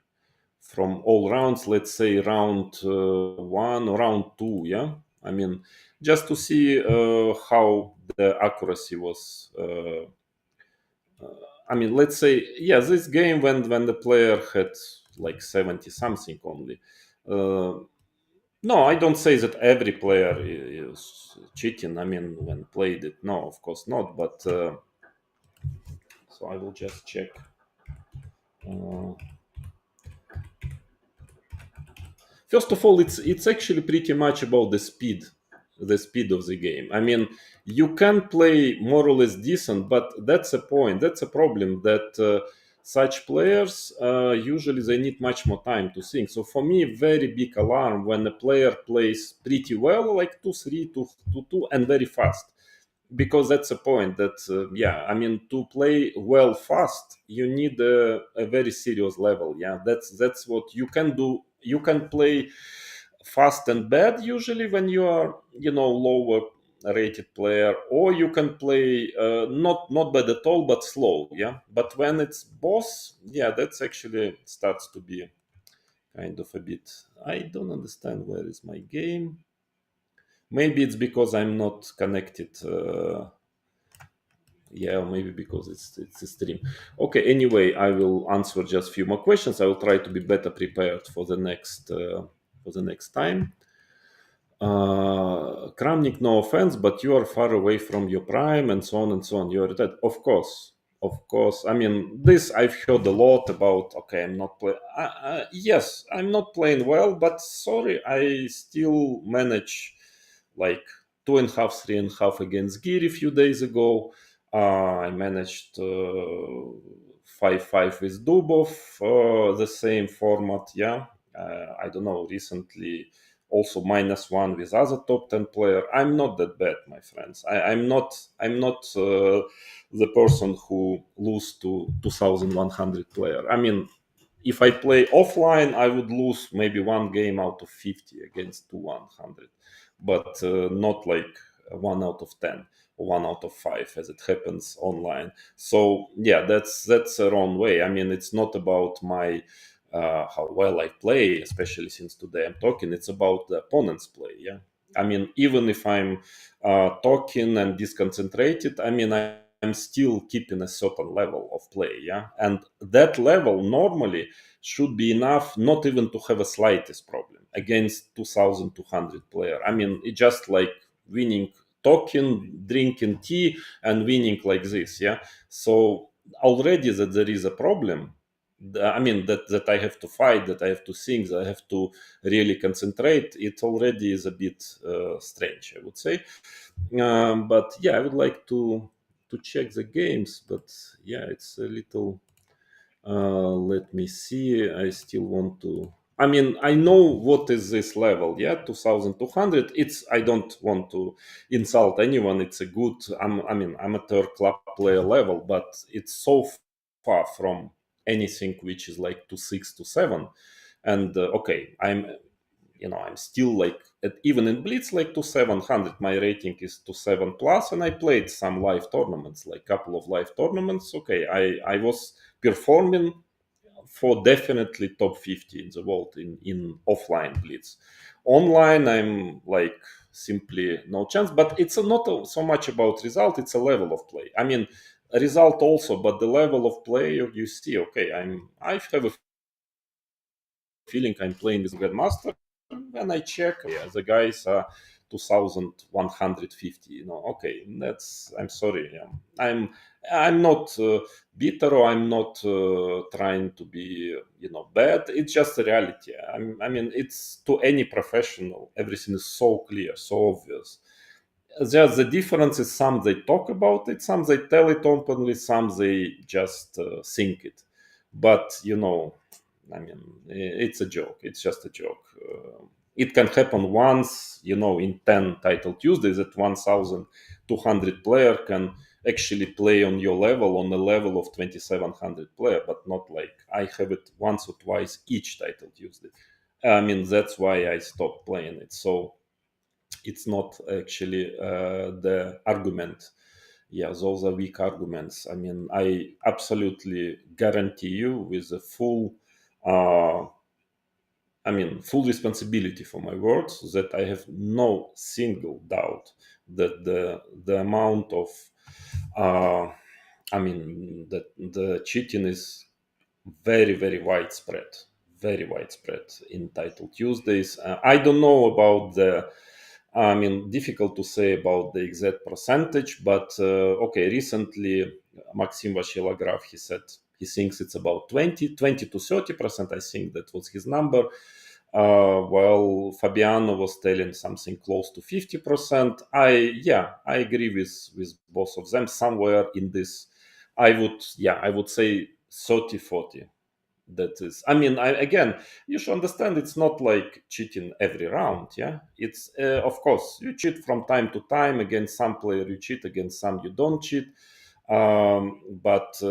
from all rounds, let's say round one or round two. Yeah. I mean, just to see how the accuracy was. I mean, let's say, yeah, this game when the player had like 70 something only. No, I don't say that every player is cheating. I mean, when played it, no, of course not. But so I will just check. Uh, First of all, it's actually pretty much about the speed of the game. I mean, you can play more or less decent, but that's a point. That's a problem that such players usually they need much more time to think. So for me, very big alarm when a player plays pretty well, like 2-3, 2-2, and very fast, because that's a point that yeah, I mean, to play well fast you need a very serious level. Yeah, that's what you can do. You can play fast and bad usually when you are, lower rated player, or you can play not bad at all but slow. Yeah, but when it's boss, yeah, that's actually starts to be kind of a bit. I don't understand where is my game. Maybe it's because I'm not connected. Yeah, or maybe because it's a stream. Okay, anyway, I will answer just a few more questions. I will try to be better prepared for the next time. Kramnik, no offense, but you are far away from your prime, and so on and so on. You are that, of course. I mean, this I've heard a lot about. Okay, I'm not playing. Yes, I'm not playing well, but sorry, I still manage like 2.5, 3.5 against Gear a few days ago. I managed 5-5 with Dubov, the same format. Yeah, I don't know. Recently, also -1 with other top 10 player. I'm not that bad, my friends. I'm not the person who lose to 2100 player. I mean, if I play offline, I would lose maybe one game out of 50 against 2100, but not like 1 out of 10 or 1 out of 5 as it happens online. So yeah, that's a wrong way. I mean, it's not about my how well I play, especially since today I'm talking. It's about the opponent's play. Yeah, I mean, even if I'm talking and disconcentrated, I mean, I'm still keeping a certain level of play. Yeah, and that level normally should be enough not even to have a slightest problem against 2200 player. I mean, it's just like winning, talking, drinking tea, and winning like this. Yeah, so already that there is a problem. I mean, that I have to fight, that I have to think, that I have to really concentrate. It already is a bit strange, I would say. But yeah, I would like to check the games, but yeah, it's a little. Let me see. I still want to. I mean, I know what is this level. Yeah, 2200. It's. I don't want to insult anyone. It's a good. I mean, amateur club player level, but it's so far from anything which is like to 6 to 7. And okay, I'm still like even in Blitz like to 700. My rating is to 7 plus, and I played some live tournaments, like couple of live tournaments. Okay, I was performing for definitely top 50 in the world in offline Blitz. Online, I'm like simply no chance. But it's not so much about result; it's a level of play. I mean, a result also, but the level of play you see. Okay, I have a feeling I'm playing with Grandmaster. When I check, yeah, the guys are 2,150. Okay, that's. I'm sorry. Yeah. I'm not bitter, or I'm not trying to be bad. It's just a reality. I mean, it's to any professional. Everything is so clear, so obvious. Just the difference is some they talk about it, some they tell it openly, some they just think it. But I mean, it's a joke. It's just a joke. It can happen once, in 10 title Tuesdays that 1,200 player can actually play on your level, on the level of 2,700 player, but not like I have it once or twice each title Tuesday. I mean, that's why I stopped playing it. So it's not actually the argument. Yeah, those are weak arguments. I mean, I absolutely guarantee you with a full uh, full responsibility for my words, that I have no single doubt that the amount of uh, that the cheating is very, very widespread, very widespread in title Tuesdays. I don't know about the. I mean, difficult to say about the exact percentage, but okay. Recently, Maxim Vashilagraf, he said he thinks it's about 20 to 30%. I think that was his number. While Fabiano was telling something close to 50%. I agree with both of them. Somewhere in this, I would say 30-40. That is, I mean, again, you should understand it's not like cheating every round. Yeah, it's of course you cheat from time to time against some player, you cheat against some, you don't cheat. But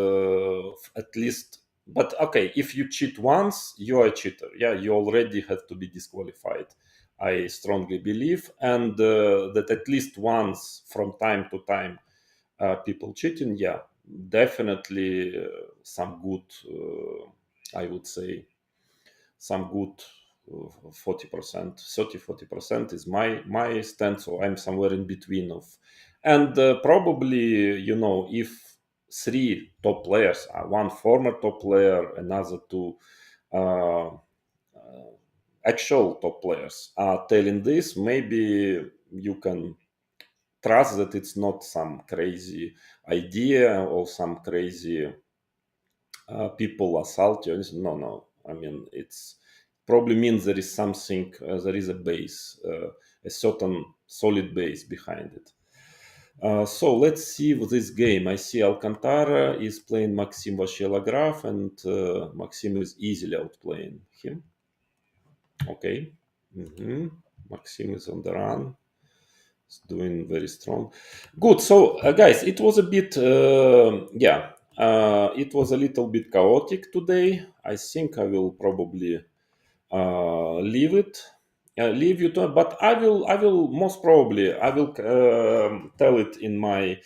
at least, but okay, if you cheat once, you are a cheater. Yeah, you already have to be disqualified. I strongly believe, and that at least once from time to time, people cheating. Yeah, definitely some good. I would say some good 40%, 30-40% is my stance. So I'm somewhere in between of, and probably if three top players, one former top player, another two uh, actual top players are telling this, maybe you can trust that it's not some crazy idea or some crazy people assault you. No, no. I mean, it's probably means there is something, there is a base, a certain solid base behind it. So let's see with this game. I see Alcantara is playing Maxim Vashilagraf, and Maxim is easily outplaying him. Okay. Maxim is on the run. It's doing very strong. Good. So, guys, it was a bit, it was a little bit chaotic today. I think I will probably leave you to, but I will most probably, I will tell it in my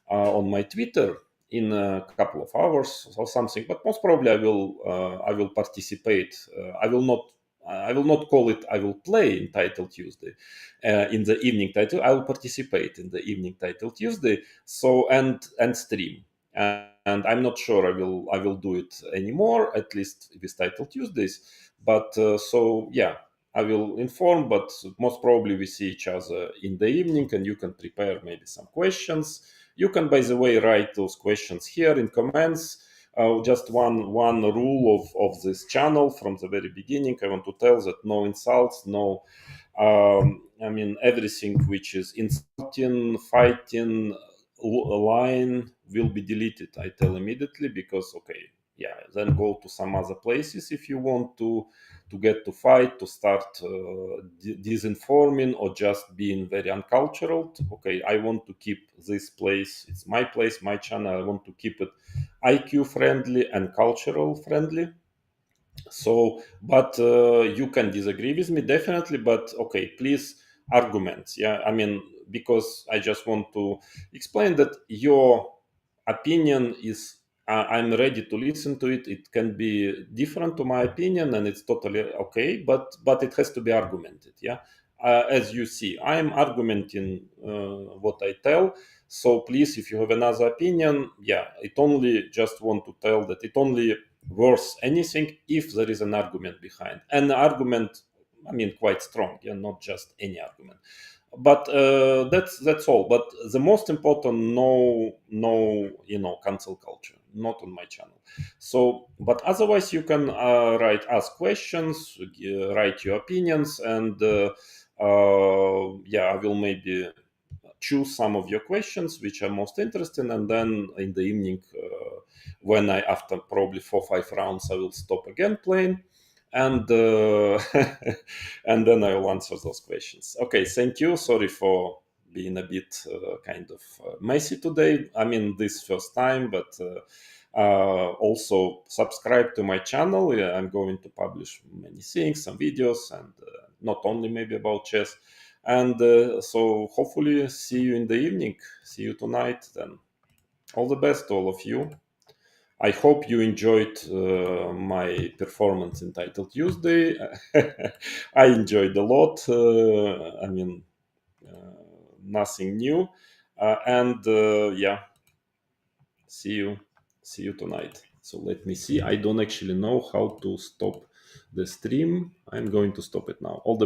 on my Twitter in a couple of hours or something. But most probably I will participate. I will not call it. I will play in Title Tuesday, in the evening title. I will participate in the evening Title Tuesday. So and stream. And I'm not sure I will do it anymore. At least with Title Tuesdays. But so yeah, I will inform. But most probably we see each other in the evening, and you can prepare maybe some questions. You can, by the way, write those questions here in comments. Just one rule of this channel from the very beginning. I want to tell that no insults, no. I mean, everything which is insulting, fighting, line will be deleted. I tell immediately, because okay, yeah, then go to some other places if you want to get to fight, to start disinforming or just being very uncultured. Okay, I want to keep this place. It's my place, my channel. I want to keep it IQ friendly and cultural friendly. So, but you can disagree with me definitely. But okay, please arguments. Yeah, I mean, because I just want to explain that your opinion is. I'm ready to listen to it. It can be different to my opinion, and it's totally okay. But it has to be argumented. Yeah, as you see, I'm argumenting what I tell. So please, if you have another opinion, yeah, it only just want to tell that it only worth anything if there is an argument behind. And the argument I mean, quite strong, yeah, not just any argument. But that's all. But the most important, no, cancel culture, not on my channel. So, but otherwise, you can ask questions, write your opinions, and yeah, I will maybe choose some of your questions which are most interesting, and then in the evening, when I after probably 4 5 rounds, I will stop again playing, and and then I will answer those questions. Okay, thank you. Sorry for being a bit kind of messy today. I mean, this first time, but. Also subscribe to my channel. Yeah, I'm going to publish many things, some videos, and not only maybe about chess. And so hopefully see you in the evening. See you tonight. Then all the best, all of you. I hope you enjoyed my performance entitled Tuesday. I enjoyed a lot. I mean, nothing new. And yeah, see you. See you tonight. So let me see. I don't actually know how to stop the stream. I'm going to stop it now. All the